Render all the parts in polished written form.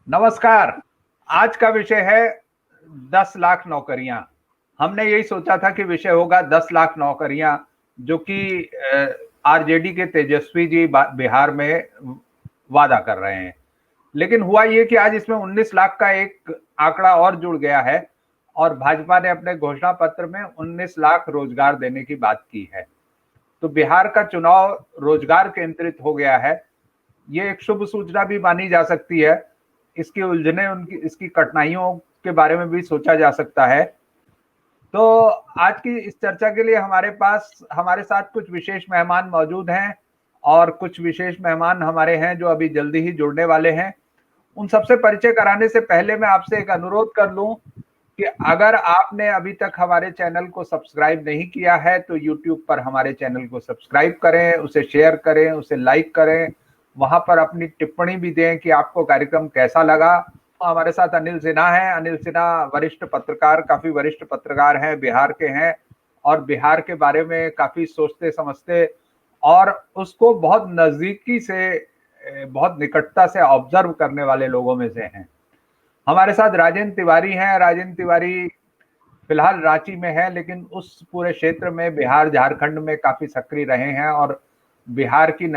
नमस्कार। आज का विषय है 10 लाख नौकरियां। हमने यही सोचा था कि विषय होगा 10 लाख नौकरियां, जो कि आरजेडी के तेजस्वी जी बिहार में वादा कर रहे हैं। लेकिन हुआ ये कि आज इसमें 19 लाख का एक आंकड़ा और जुड़ गया है और भाजपा ने अपने घोषणा पत्र में 19 लाख रोजगार देने की बात की है। तो बिहार का चुनाव रोजगार केंद्रित हो गया है। ये एक शुभ सूचना भी मानी जा सकती है। इसकी उलझने, उनकी इसकी कठिनाइयों के बारे में भी सोचा जा सकता है। तो आज की इस चर्चा के लिए हमारे साथ कुछ विशेष मेहमान मौजूद हैं और कुछ विशेष मेहमान हमारे हैं जो अभी जल्दी ही जुड़ने वाले हैं। उन सबसे परिचय कराने से पहले मैं आपसे एक अनुरोध कर लूं कि अगर आपने अभी तक हमारे चैनल को सब्सक्राइब नहीं किया है तो यूट्यूब पर हमारे चैनल को सब्सक्राइब करें, उसे शेयर करें, उसे लाइक करें, वहां पर अपनी टिप्पणी भी दें कि आपको कार्यक्रम कैसा लगा। हमारे साथ अनिल सिन्हा हैं। अनिल सिन्हा वरिष्ठ पत्रकार, काफी वरिष्ठ पत्रकार हैं, बिहार के हैं और बिहार के बारे में काफी सोचते समझते और उसको बहुत नजदीकी से, बहुत निकटता से ऑब्जर्व करने वाले लोगों में से हैं। हमारे साथ राजेंद्र तिवारी हैं। राजेंद्र तिवारी फिलहाल रांची में है, लेकिन उस पूरे क्षेत्र में बिहार झारखंड में काफी सक्रिय रहे हैं और बिहार की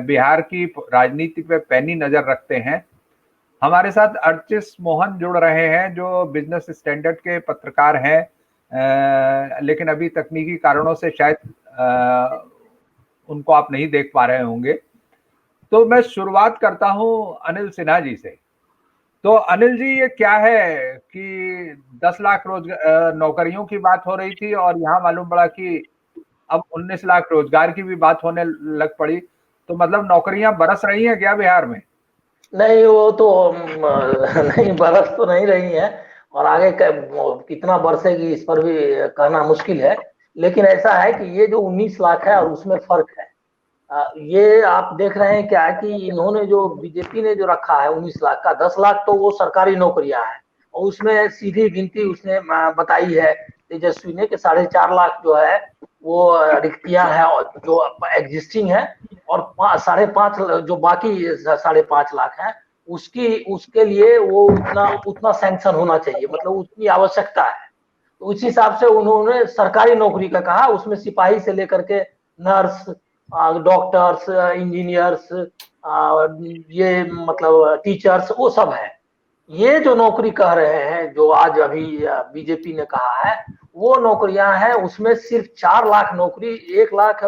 बिहार की राजनीति पे पैनी नजर रखते हैं। हमारे साथ अर्चिस मोहन जुड़ रहे हैं जो बिजनेस स्टैंडर्ड के पत्रकार हैं, लेकिन अभी तकनीकी कारणों से शायद उनको आप नहीं देख पा रहे होंगे। तो मैं शुरुआत करता हूं अनिल सिन्हा जी से। तो अनिल जी, ये क्या है कि 10 लाख नौकरियों की बात हो रही थी और यहाँ मालूम पड़ा कि अब 19 लाख रोजगार की भी बात होने लग पड़ी। तो मतलब नौकरियां बरस रही हैं क्या बिहार में? नहीं, वो तो नहीं, बरस तो नहीं रही है। और आगे कितना बरसेगी इस पर भी कहना मुश्किल है। लेकिन ऐसा है कि ये जो 19 लाख है और उसमें फर्क है। ये आप देख रहे हैं क्या कि इन्होंने जो बीजेपी ने जो रखा है 19 लाख का, 10 लाख तो वो सरकारी नौकरियां हैं और उसमें सीधी गिनती उसने बताई है तेजस्वी ने कि 4.5 लाख जो है वो रिक्तियां हैं और जो एग्जिस्टिंग है, और 5.5 जो बाकी 5.5 लाख है उसकी उसके लिए वो उतना उतना सैंक्शन होना चाहिए, मतलब उतनी आवश्यकता है। तो उस हिसाब से उन्होंने सरकारी नौकरी का कहा, उसमें सिपाही से लेकर के नर्स, डॉक्टर्स, इंजीनियर्स, ये मतलब टीचर्स, वो सब है। ये जो नौकरी कह रहे हैं जो आज अभी बीजेपी ने कहा है, वो नौकरियां हैं, उसमें सिर्फ 4 लाख नौकरी, 1 लाख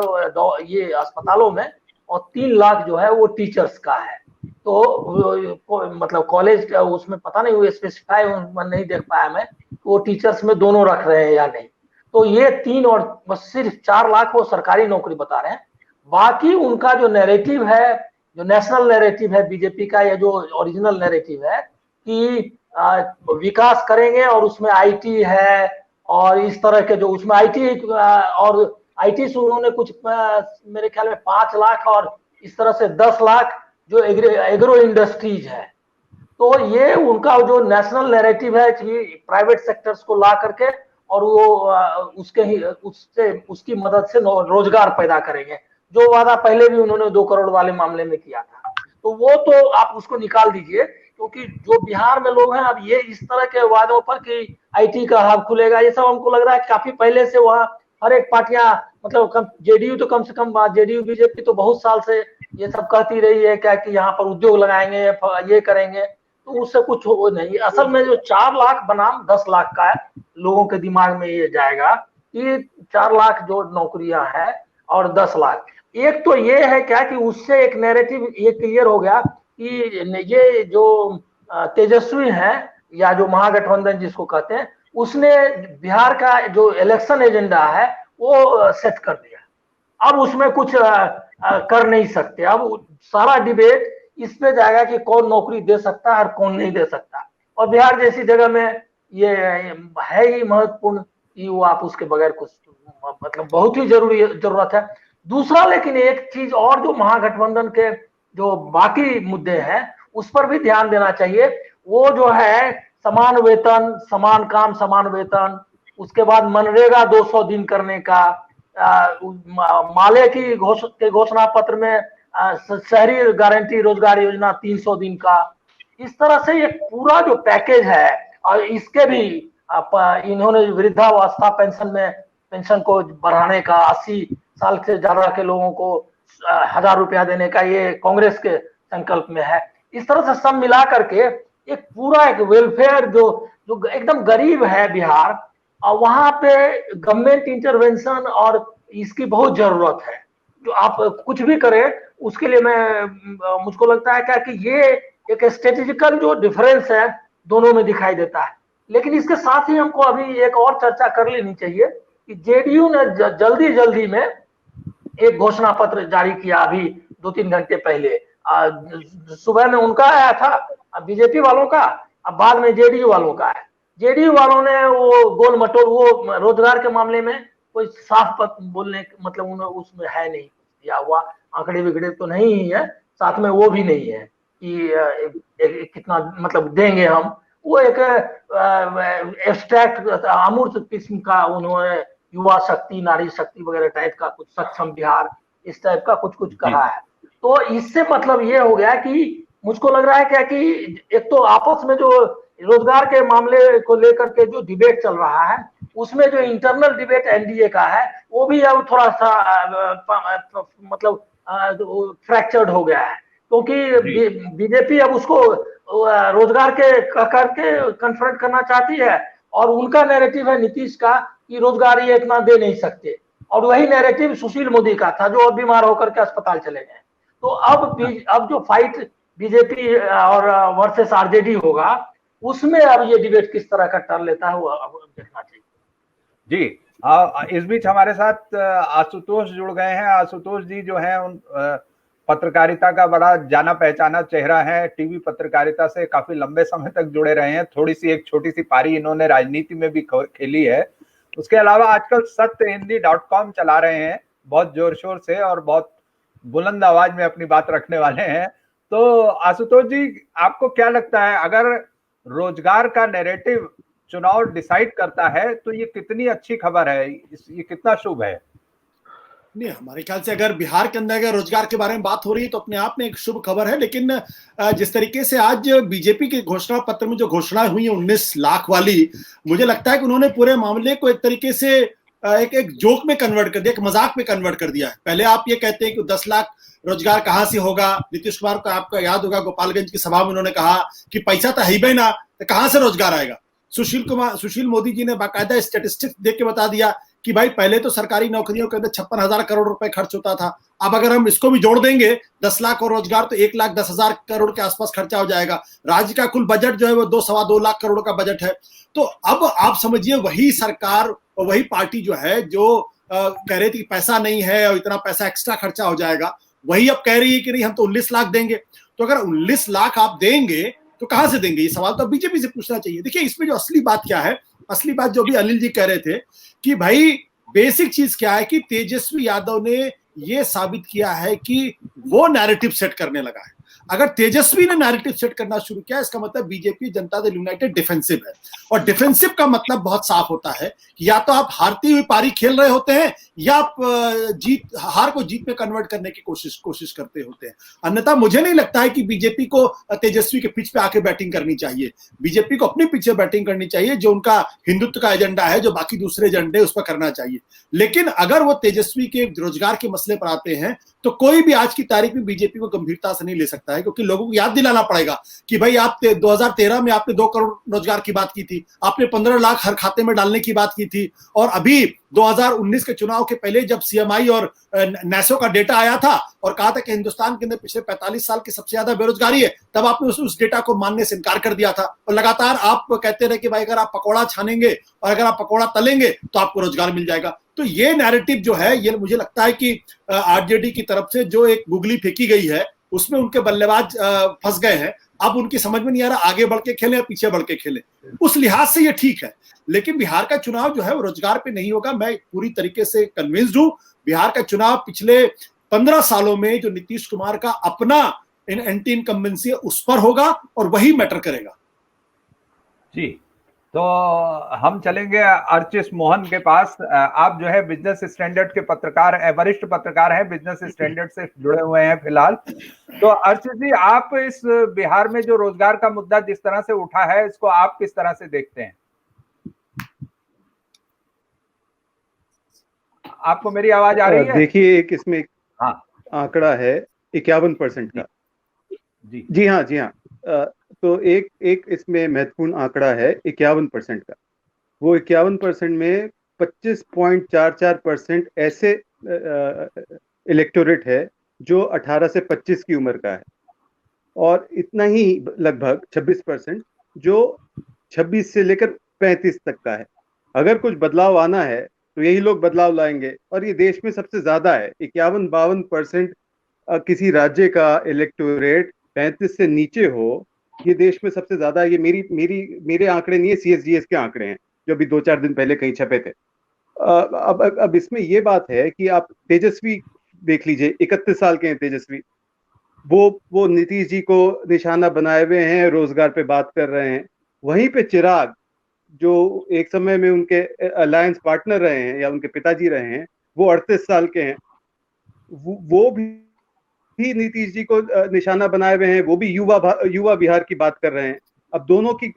ये अस्पतालों में और 3 लाख जो है वो टीचर्स का है। तो मतलब कॉलेज का उसमें पता नहीं, वो स्पेसिफाई नहीं देख पाया मैं, वो टीचर्स में दोनों रख रहे हैं या नहीं। तो ये 3 और बस सिर्फ 4 लाख वो सरकारी नौकरी बता रहे हैं। बाकी उनका जो नैरेटिव है, जो नेशनल नैरेटिव है बीजेपी का, या जो ओरिजिनल नैरेटिव है कि विकास करेंगे और उसमें आईटी है और इस तरह के जो उसमें आईटी, और आईटी से उन्होंने कुछ मेरे ख्याल में 5 लाख और इस तरह से 10 लाख जो एग्रो इंडस्ट्रीज है। तो ये उनका जो नेशनल नैरेटिव है कि प्राइवेट सेक्टर्स को ला करके और वो उसकी मदद से रोजगार पैदा करेंगे, जो वादा पहले भी उन्होंने 2 करोड़ वाले मामले में किया था। तो वो तो आप उसको निकाल दीजिए, क्योंकि जो बिहार में लोग हैं अब ये इस तरह के वादों पर कि आईटी का हब खुलेगा, ये सब हमको लग रहा है काफी पहले से वहाँ हर एक पार्टियां, मतलब जेडीयू तो कम से कम, जेडीयू बीजेपी तो बहुत साल से ये सब कहती रही है क्या कि यहाँ पर उद्योग लगाएंगे, ये करेंगे। तो उससे कुछ हो नहीं। असल में जो 4 लाख बनाम 10 लाख का है, लोगों के दिमाग में ये जाएगा कि 4 लाख जो नौकरियां हैं और 10 लाख, एक तो ये है क्या कि उससे एक नैरेटिव ये क्लियर हो गया कि ये जो तेजस्वी है या जो महागठबंधन जिसको कहते हैं, उसने बिहार का जो इलेक्शन एजेंडा है वो सेट कर दिया। अब उसमें कुछ कर नहीं सकते। अब सारा डिबेट इस पे जाएगा कि कौन नौकरी दे सकता है और कौन नहीं दे सकता। और बिहार जैसी जगह में ये है ही महत्वपूर्ण कि वो आप उसके बगैर कुछ, मतलब बहुत ही जरूरत है। दूसरा, लेकिन एक चीज और, जो महागठबंधन के जो बाकी मुद्दे हैं उस पर भी ध्यान देना चाहिए। वो जो है समान वेतन, समान काम समान वेतन, उसके बाद मनरेगा 200 दिन करने का, माले की घोषणा पत्र में शहरी गारंटी रोजगार योजना 300 दिन का, इस तरह से ये पूरा जो पैकेज है, और इसके भी इन्होंने वृद्धावस्था पेंशन को बढ़ाने का, 80 साल से ज्यादा के लोगों को 1,000 रुपया देने का, ये कांग्रेस के संकल्प में है। इस तरह से सब मिला करके एक पूरा एक वेलफेयर जो जो एकदम गरीब है बिहार, और वहां पे गवर्नमेंट इंटरवेंशन और इसकी बहुत जरूरत है। जो आप कुछ भी करें उसके लिए मुझको लगता है क्या कि ये एक स्ट्रेटेजिकल जो डिफरेंस है दोनों में दिखाई देता है। लेकिन इसके साथ ही हमको अभी एक और चर्चा कर लेनी चाहिए कि जेडीयू ने जल्दी जल्दी में एक घोषणा पत्र जारी किया अभी 2-3 घंटे पहले। सुबह में उनका आया था बीजेपी वालों का, अब बाद में जेडीयू वालों का है। जेडीयू वालों ने वो गोल मटोल, वो रोजगार के मामले में कोई साफ बोलने मतलब उसमें है नहीं दिया हुआ, आंकड़े बिगड़े तो नहीं ही है, साथ में वो भी नहीं है कि कितना मतलब देंगे हम। वो एक एब्स्ट्रैक्ट अमूर्त किस्म का उन्होंने युवा शक्ति, नारी शक्ति वगैरह टाइप का कुछ, सक्षम बिहार, इस टाइप का कुछ कुछ कहा है। तो इससे मतलब ये हो गया कि मुझको लग रहा है क्या कि एक तो आपस में जो रोजगार के मामले को लेकर के जो डिबेट चल रहा है, उसमें जो इंटरनल डिबेट एनडीए का है वो भी अब थोड़ा सा मतलब फ्रैक्चर्ड हो गया है, क्योंकि बीजेपी अब उसको रोजगार के करके कन्फ्रंट करना चाहती है, और उनका नैरेटिव है नीतीश का कि रोजगार ये इतना दे नहीं सकते, और वही नैरेटिव सुशील मोदी का था जो अब बीमार होकर के अस्पताल चले गए। तो अब जो फाइट बीजेपी और वर्सेस आरजेडी होगा, उसमें अब ये डिबेट किस तरह का टर्न लेता है वो अब देखना चाहिए। जी, इस बीच हमारे साथ आशुतोष जुड़ गए हैं। आशुतोष जी जो हैं उन पत्रकारिता का बड़ा जाना पहचाना चेहरा है, टीवी पत्रकारिता से काफी लंबे समय तक जुड़े रहे हैं। थोड़ी सी एक छोटी सी पारी इन्होंने राजनीति में भी खेली है। उसके अलावा आजकल सत्यहिंदी.com चला रहे हैं बहुत जोर शोर से, और बहुत बुलंद आवाज में अपनी बात रखने वाले हैं। तो आशुतोष जी, आपको क्या लगता है, अगर रोजगार का नैरेटिव चुनाव डिसाइड करता है तो ये कितनी अच्छी खबर है, ये कितना शुभ है? नहीं, हमारे ख्याल से अगर बिहार के अंदर अगर रोजगार के बारे में बात हो रही है तो अपने आप में एक शुभ खबर है। लेकिन जिस तरीके से आज बीजेपी के घोषणा पत्र में जो घोषणा हुई है 19 लाख वाली, मुझे लगता है कि उन्होंने पूरे मामले को एक तरीके से एक जोक में कन्वर्ट कर दिया, एक मजाक में कन्वर्ट कर दिया है। पहले आप ये कहते हैं कि 10 लाख रोजगार कहां से होगा। नीतीश कुमार को आपको याद होगा गोपालगंज की सभा में उन्होंने कहा कि पैसा तो है ही ना, तो कहां से रोजगार आएगा। सुशील मोदी जी ने बाकायदा स्टेटिस्टिक्स देख के बता दिया कि भाई पहले तो सरकारी नौकरियों के अंदर 56,000 करोड़ रुपए खर्च होता था, अब अगर हम इसको भी जोड़ देंगे 10 लाख और रोजगार तो 1,10,000 करोड़ के आसपास खर्चा हो जाएगा। राज्य का कुल बजट जो है वो 2-2.25 लाख करोड़ का बजट है। तो अब आप समझिए वही सरकार और वही पार्टी जो है जो कह रही थी पैसा नहीं है और इतना पैसा एक्स्ट्रा खर्चा हो जाएगा, वही अब कह रही है कि नहीं हम तो 19 लाख देंगे। तो अगर 19 लाख आप देंगे तो कहां से देंगे, ये सवाल तो बीजेपी से पूछना चाहिए। देखिए इसमें जो असली बात क्या है, असली बात जो भी अनिल जी कह रहे थे कि भाई बेसिक चीज क्या है कि तेजस्वी यादव ने ये साबित किया है कि वो नैरेटिव सेट करने लगा है। अगर तेजस्वी ने नैरेटिव सेट करना शुरू किया, इसका मतलब BJP Janata Dal United defensive है। और डिफेंसिव का मतलब बहुत साफ होता है कि या तो आप हारती हुई पारी खेल रहे होते हैं या आप हार को जीत में कन्वर्ट करने की कोशिश करते होते हैं। अन्यथा मुझे नहीं लगता है कि बीजेपी को तेजस्वी के पिच पे आके बैटिंग करनी चाहिए। बीजेपी को अपने पीछे बैटिंग करनी चाहिए, जो उनका हिंदुत्व का एजेंडा है, जो बाकी दूसरे एजेंडे उस पर करना चाहिए। लेकिन अगर वो तेजस्वी के रोजगार के मसले पर आते हैं तो कोई भी आज की तारीख में बीजेपी को गंभीरता से नहीं ले सकता है, क्योंकि लोगों को याद दिलाना पड़ेगा कि भाई आप 2013 में आपने 2 करोड़ रोजगार की बात की थी, आपने 15 लाख हर खाते में डालने की बात की थी, और अभी 2019 के चुनाव के पहले जब सीएमआई और नेसो का डेटा आया था और कहा था कि हिंदुस्तान के अंदर पिछले 45 साल की सबसे ज्यादा बेरोजगारी है, तब आपने उस डेटा को मानने से इनकार कर दिया था। और लगातार आप कहते रहे कि भाई अगर आप पकौड़ा छानेंगे और अगर आप पकौड़ा तलेंगे तो आपको रोजगार मिल जाएगा। तो ये नैरेटिव जो है, ये मुझे लगता है कि आरजेडी की तरफ से जो एक गुगली फेंकी गई है उसमें उनके बल्लेबाज फंस गए हैं। अब उनकी समझ में नहीं आ रहा आगे बढ़ के खेलें या पीछे बढ़ के खेलें। उस लिहाज से ये ठीक है, लेकिन बिहार का चुनाव जो है वो रोजगार पे नहीं होगा। मैं पूरी तरीके से कन्विंस्ड हूं। बिहार का चुनाव पिछले 15 सालों में जो नीतीश कुमार का अपना एंटी इनकम्बेंसी है उस पर होगा और वही मैटर करेगा। जी, तो हम चलेंगे अर्चिस मोहन के पास। आप जो है बिजनेस स्टैंडर्ड के पत्रकार, वरिष्ठ पत्रकार हैं, बिजनेस स्टैंडर्ड से जुड़े हुए हैं फिलहाल। तो अर्चिस जी, आप इस बिहार में जो रोजगार का मुद्दा जिस तरह से उठा है, इसको आप किस तरह से देखते हैं? आपको मेरी आवाज आ रही है? देखिए, एक इसमें एक हाँ, आंकड़ा है 51% का। जी जी हाँ, जी हाँ। तो एक एक इसमें महत्वपूर्ण आंकड़ा है 51% का। वो 51% में 25.44% ऐसे इलेक्टोरेट है जो 18 से 25 की उम्र का है, और इतना ही लगभग 26% जो 26 से लेकर 35 तक का है। अगर कुछ बदलाव आना है तो यही लोग बदलाव लाएंगे, और ये देश में सबसे ज्यादा है। 51-52% किसी राज्य का इलेक्टोरेट 35 से नीचे हो, ये देश में सबसे ज्यादा है। ये मेरे आंकड़े नहीं है, CSGS के आंकड़े हैं जो अभी 2-4 दिन पहले कहीं छपे थे। अब इसमें ये बात है कि आप तेजस्वी देख लीजिए, 31 साल के हैं तेजस्वी। वो नीतीश जी को निशाना बनाए हुए हैं, रोजगार पे बात कर रहे हैं। वहीं पे चिराग, जो एक समय में उनके अलायंस पार्टनर रहे हैं या उनके पिताजी रहे हैं, वो 38 साल के हैं। वो भी नीतीश जी को निशाना बनाए हुए हैं। वो भी युवा बिहार की बात कर रहे हैं। अब दोनों की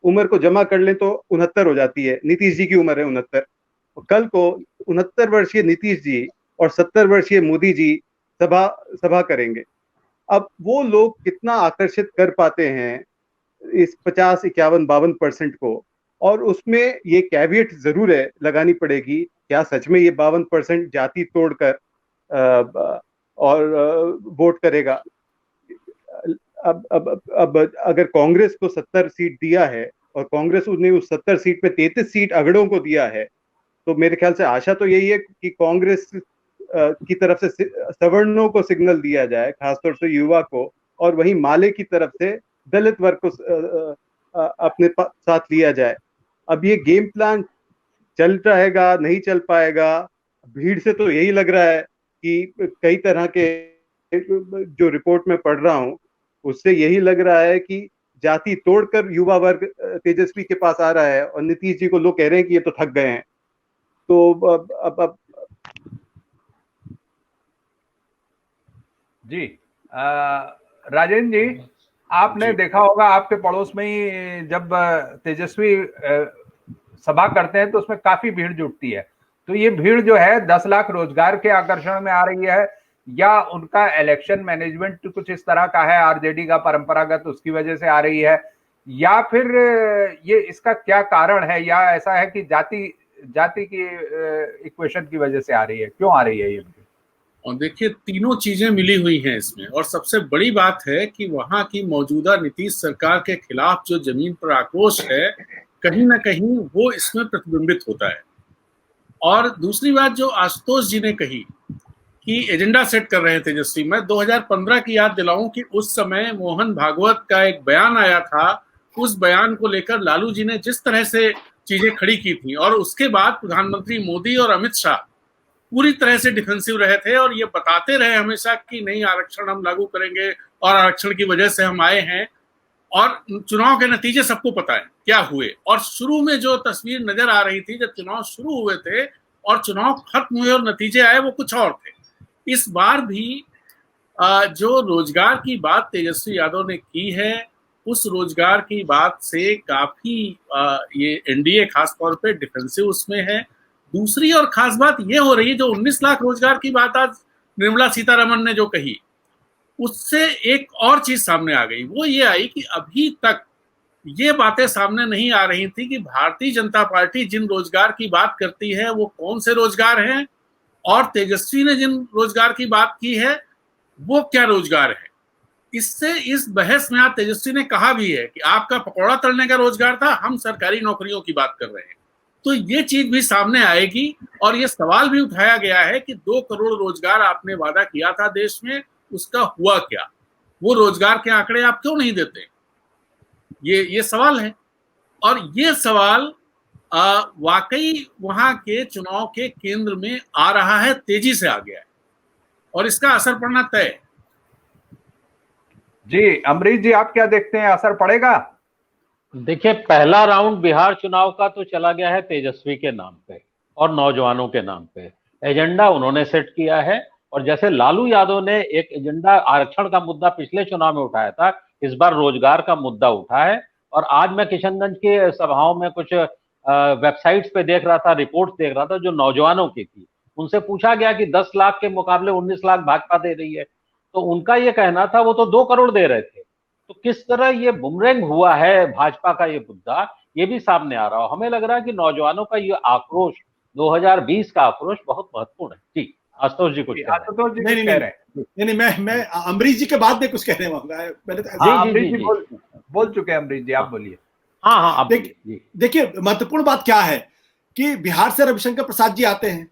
उम्र को जमा कर लें तो 69 हो जाती है। नीतीश जी की उम्र है 69। कल को 69 वर्षीय नीतीश जी और 70 वर्षीय मोदी जी सभा करेंगे। अब वो लोग कितना आकर्षित कर पाते हैं इस 50, 51, 52% को, और उसमें ये कैविएट जरूर है, लगानी पड़ेगी। क्या सच में ये 52% जाति तोड़कर और वोट करेगा? अब अगर कांग्रेस को 70 सीट दिया है और कांग्रेस ने उस 70 सीट पे 33 सीट अगड़ों को दिया है, तो मेरे ख्याल से आशा तो यही है कि कांग्रेस की तरफ से सवर्णों को सिग्नल दिया जाए, खासतौर से युवा को, और वहीं माले की तरफ से दलित वर्ग को अपने साथ लिया जाए। अब ये गेम प्लान चल रहेगा, नहीं चल पाएगा? भीड़ से तो यही लग रहा है कि कई तरह के जो रिपोर्ट में पढ़ रहा हूं, उससे यही लग रहा है कि जाति तोड़कर युवा वर्ग तेजस्वी के पास आ रहा है, और नीतीश जी को लोग कह रहे हैं कि ये तो थक गए हैं। तो अब जी राजेंद्र जी, आपने देखा होगा आपके पड़ोस में ही जब तेजस्वी सभा करते हैं तो उसमें काफी भीड़ जुटती है। तो ये भीड़ जो है 10 लाख रोजगार के आकर्षण में आ रही है, या उनका इलेक्शन मैनेजमेंट कुछ इस तरह का है, आरजेडी का परंपरागत, उसकी वजह से आ रही है, या फिर ये इसका क्या कारण है, या ऐसा है कि जाति की इक्वेशन की वजह से आ रही है? क्यों आ रही है ये? और देखिए, तीनों चीजें मिली हुई हैं इसमें, और सबसे बड़ी बात है कि वहां की मौजूदा नीतीश सरकार के खिलाफ जो जमीन पर आक्रोश है, कहीं ना कहीं वो इसमें प्रतिबिंबित होता है। और दूसरी बात जो आशुतोष जी ने कही कि एजेंडा सेट कर रहे हैं तेजस्वी, मैं 2015 की याद दिलाऊं कि उस समय मोहन भागवत का एक बयान आया था। उस बयान को लेकर लालू जी ने जिस तरह से चीजें खड़ी की थी, और उसके बाद प्रधानमंत्री मोदी और अमित शाह पूरी तरह से डिफेंसिव रहे थे और ये बताते रहे हमेशा कि नहीं, आरक्षण हम लागू करेंगे और आरक्षण की वजह से हम आए हैं। और चुनाव के नतीजे सबको पता है क्या हुए। और शुरू में जो तस्वीर नजर आ रही थी जब चुनाव शुरू हुए थे और चुनाव खत्म हुए और नतीजे आए, वो कुछ और थे। इस बार भी जो रोजगार की बात तेजस्वी यादव ने की है, उस रोजगार की बात से काफी ये एनडीए खासतौर पे डिफेंसिव उसमें है। दूसरी और खास बात ये हो रही है, जो 19 लाख रोजगार की बात आज निर्मला सीतारमण ने जो कही, उससे एक और चीज सामने आ गई। वो ये आई कि अभी तक ये बातें सामने नहीं आ रही थी कि भारतीय जनता पार्टी जिन रोजगार की बात करती है वो कौन से रोजगार हैं, और तेजस्वी ने जिन रोजगार की बात की है वो क्या रोजगार है। इससे इस बहस में आज तेजस्वी ने कहा भी है कि आपका पकौड़ा तलने का रोजगार था, हम सरकारी नौकरियों की बात कर रहे हैं। तो ये चीज भी सामने आएगी। और ये सवाल भी उठाया गया है कि 2 करोड़ रोजगार आपने वादा किया था देश में, उसका हुआ क्या? वो रोजगार के आंकड़े आप क्यों नहीं देते? ये सवाल है। और ये सवाल वाकई वहां के चुनाव के केंद्र में आ रहा है, तेजी से आ गया है, और इसका असर पड़ना तय है। जी अमरीश जी, आप क्या देखते हैं, असर पड़ेगा? देखिए, पहला राउंड बिहार चुनाव का तो चला गया है तेजस्वी के नाम पे और नौजवानों के नाम पे। एजेंडा उन्होंने सेट किया है, और जैसे लालू यादव ने एक एजेंडा आरक्षण का मुद्दा पिछले चुनाव में उठाया था, इस बार रोजगार का मुद्दा उठा है। और आज मैं किशनगंज के सभाओं में कुछ वेबसाइट्स पे देख रहा था, रिपोर्ट्स देख रहा था जो नौजवानों की थी। उनसे पूछा गया कि 10 लाख के मुकाबले 19 लाख भाजपा दे रही है, तो उनका ये कहना था वो तो 2 करोड़ दे रहे थे। तो किस तरह ये बुमरैंग हुआ है भाजपा का ये मुद्दा, ये भी सामने आ रहा हो। हमें लग रहा है कि नौजवानों का ये आक्रोश, 2020 का आक्रोश बहुत महत्वपूर्ण है। जी, आशुतोष जी कुछ कह रहे हैं। आशुतोष जी नहीं कुछ नहीं कह रहे हैं। नहीं, मैं अमरीश जी के बाद में कुछ कहने वाला है। मैंने हाँ, जी, अमरीश जी, जी जी। बोल चुके हैं। अमरीश जी आप बोलिए। हाँ हाँ, आप बोलिए जी। देखिए, महत्वपूर्ण बात क्या है कि बिहार से रविशंकर प्रसाद जी आते हैं,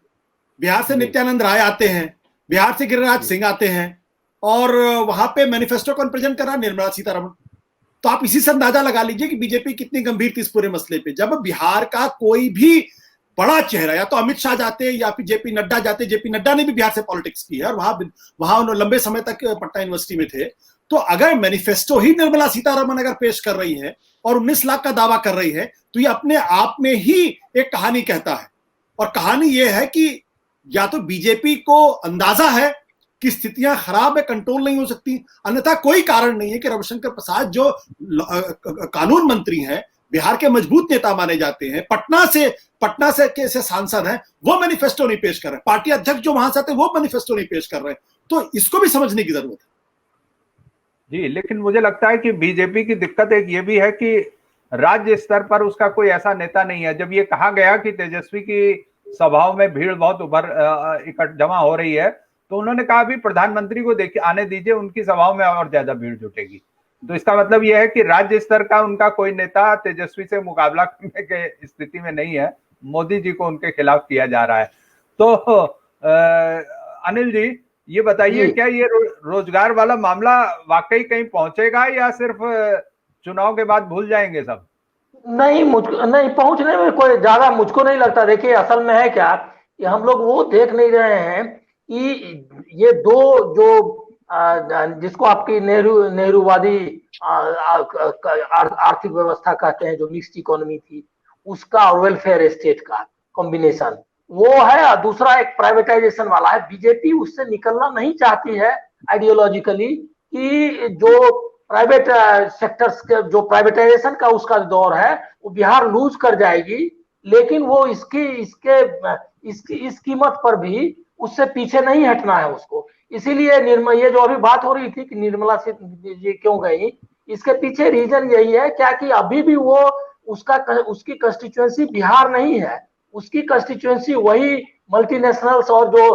बिहार से जी। नित्यानंद राय आते हैं, बिहार से गिरिराज जी। सिंह आते हैं, और वहां पे मैनिफेस्टो को प्रेजेंट करा निर्मला सीतारमण। तो आप इसी से अंदाजा लगा लीजिए कि बीजेपी कितनी गंभीर थी इस पूरे मसले पे। जब बिहार का कोई भी बड़ा चेहरा, या तो अमित शाह जाते या फिर जेपी नड्डा जाते, जेपी नड्डा ने भी बिहार से पॉलिटिक्स की है और वहां उन्होंने लंबे समय तक पटना यूनिवर्सिटी में थे। तो अगर मैनिफेस्टो ही निर्मला सीतारमण अगर पेश कर रही है और 19 लाख का दावा कर रही है, तो ये अपने आप में ही एक कहानी कहता है। और कहानी ये है कि या तो बीजेपी को अंदाजा है कि स्थितियां खराब है, कंट्रोल नहीं हो सकती, अन्यथा कोई कारण नहीं है कि रविशंकर प्रसाद जो कानून मंत्री हैं, बिहार के मजबूत नेता माने जाते हैं, पटना से सांसद हैं, वो मैनिफेस्टो नहीं पेश कर रहे हैं। पार्टी अध्यक्ष जो वहां से आते हैं वो मैनिफेस्टो नहीं पेश कर रहे हैं। तो इसको भी समझने की जरूरत है। जी, लेकिन मुझे लगता है कि बीजेपी की दिक्कत एक ये भी है कि राज्य स्तर पर उसका कोई ऐसा नेता नहीं है। जब ये कहा गया कि तेजस्वी की सभाओं में भीड़ बहुत जमा हो रही है, तो उन्होंने कहा भी प्रधानमंत्री को देखिए, आने दीजिए, उनकी सभाओं में और ज्यादा भीड़ जुटेगी। तो इसका मतलब यह है कि राज्य स्तर का उनका कोई नेता तेजस्वी से मुकाबला करने के स्थिति में नहीं है। मोदी जी को उनके खिलाफ किया जा रहा है। तो अनिल जी ये बताइए, क्या ये रोजगार वाला मामला वाकई कहीं पहुंचेगा या सिर्फ चुनाव के बाद भूल जाएंगे सब? नहीं, नहीं पहुंचने में कोई ज्यादा मुझको नहीं लगता। देखिए, असल में है क्या कि हम लोग वो देख नहीं रहे हैं कि ये दो जो जिसको आपकी नेहरूवादी आर्थिक व्यवस्था कहते हैं, जो मिक्स्ड इकोनॉमी थी, उसका और वेलफेयर स्टेट का कॉम्बिनेशन वो है, और दूसरा एक प्राइवेटाइजेशन वाला है। बीजेपी उससे निकलना नहीं चाहती है आइडियोलॉजिकली, कि जो प्राइवेट सेक्टर्स के जो प्राइवेटाइजेशन का उसका दौर है वो बिहार लूज कर जाएगी, लेकिन वो इस कीमत पर भी उससे पीछे नहीं हटना है उसको। इसीलिए ये जो अभी बात हो रही थी कि निर्मला जी क्यों गई, इसके पीछे रीजन यही है क्या कि अभी भी वो उसकी कंस्टिट्यूएंसी बिहार नहीं है, उसकी कंस्टिट्यूएंसी वही मल्टीनेशनल्स और जो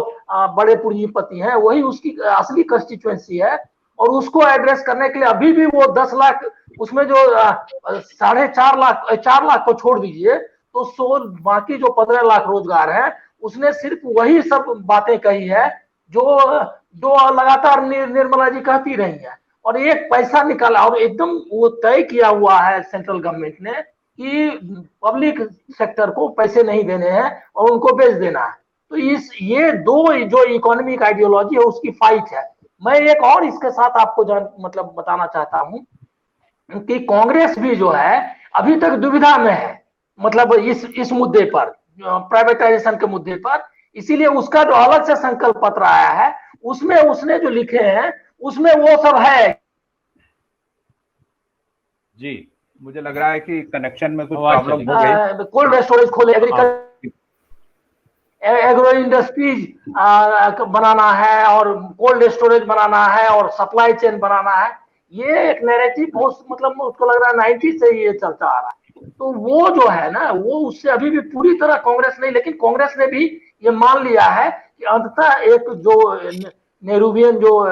बड़े पूंजीपति हैं वही उसकी असली कंस्टिट्यूएंसी है। और उसको एड्रेस करने के लिए अभी भी वो 10 लाख, उसमें जो 4.5 लाख को छोड़ दीजिए, तो बाकी जो 15 लाख रोजगार है, उसने सिर्फ वही सब बातें कही है जो लगातार निर्मला जी कहती रही है। और एक पैसा निकाला, और एकदम वो तय किया हुआ है सेंट्रल गवर्नमेंट ने कि पब्लिक सेक्टर को पैसे नहीं देने हैं और उनको बेच देना है। तो ये दो जो इकोनॉमिक आइडियोलॉजी है उसकी फाइट है। मैं एक और इसके साथ आपको मतलब बताना चाहता हूं कि कांग्रेस भी जो है अभी तक दुविधा में है, मतलब इस मुद्दे पर, प्राइवेटाइजेशन के मुद्दे पर। इसीलिए उसका जो अलग से संकल्प पत्र आया है उसमें उसने जो लिखे हैं उसमें वो सब है। जी, मुझे लग रहा है कि कनेक्शन में कुछ प्रॉब्लम हो गई। कोल्ड स्टोरेज खोले, एग्रो इंडस्ट्रीज बनाना है और कोल्ड स्टोरेज बनाना है और सप्लाई चेन बनाना है। ये एक नैरेटिव बहुत, मतलब मुझको लग रहा है 90 से ये चलता आ रहा है। तो वो जो है ना, वो उससे अभी भी पूरी तरह कांग्रेस नहीं, लेकिन कांग्रेस ने भी ये मान लिया है कि अंततः एक जो नेहरूवियन जो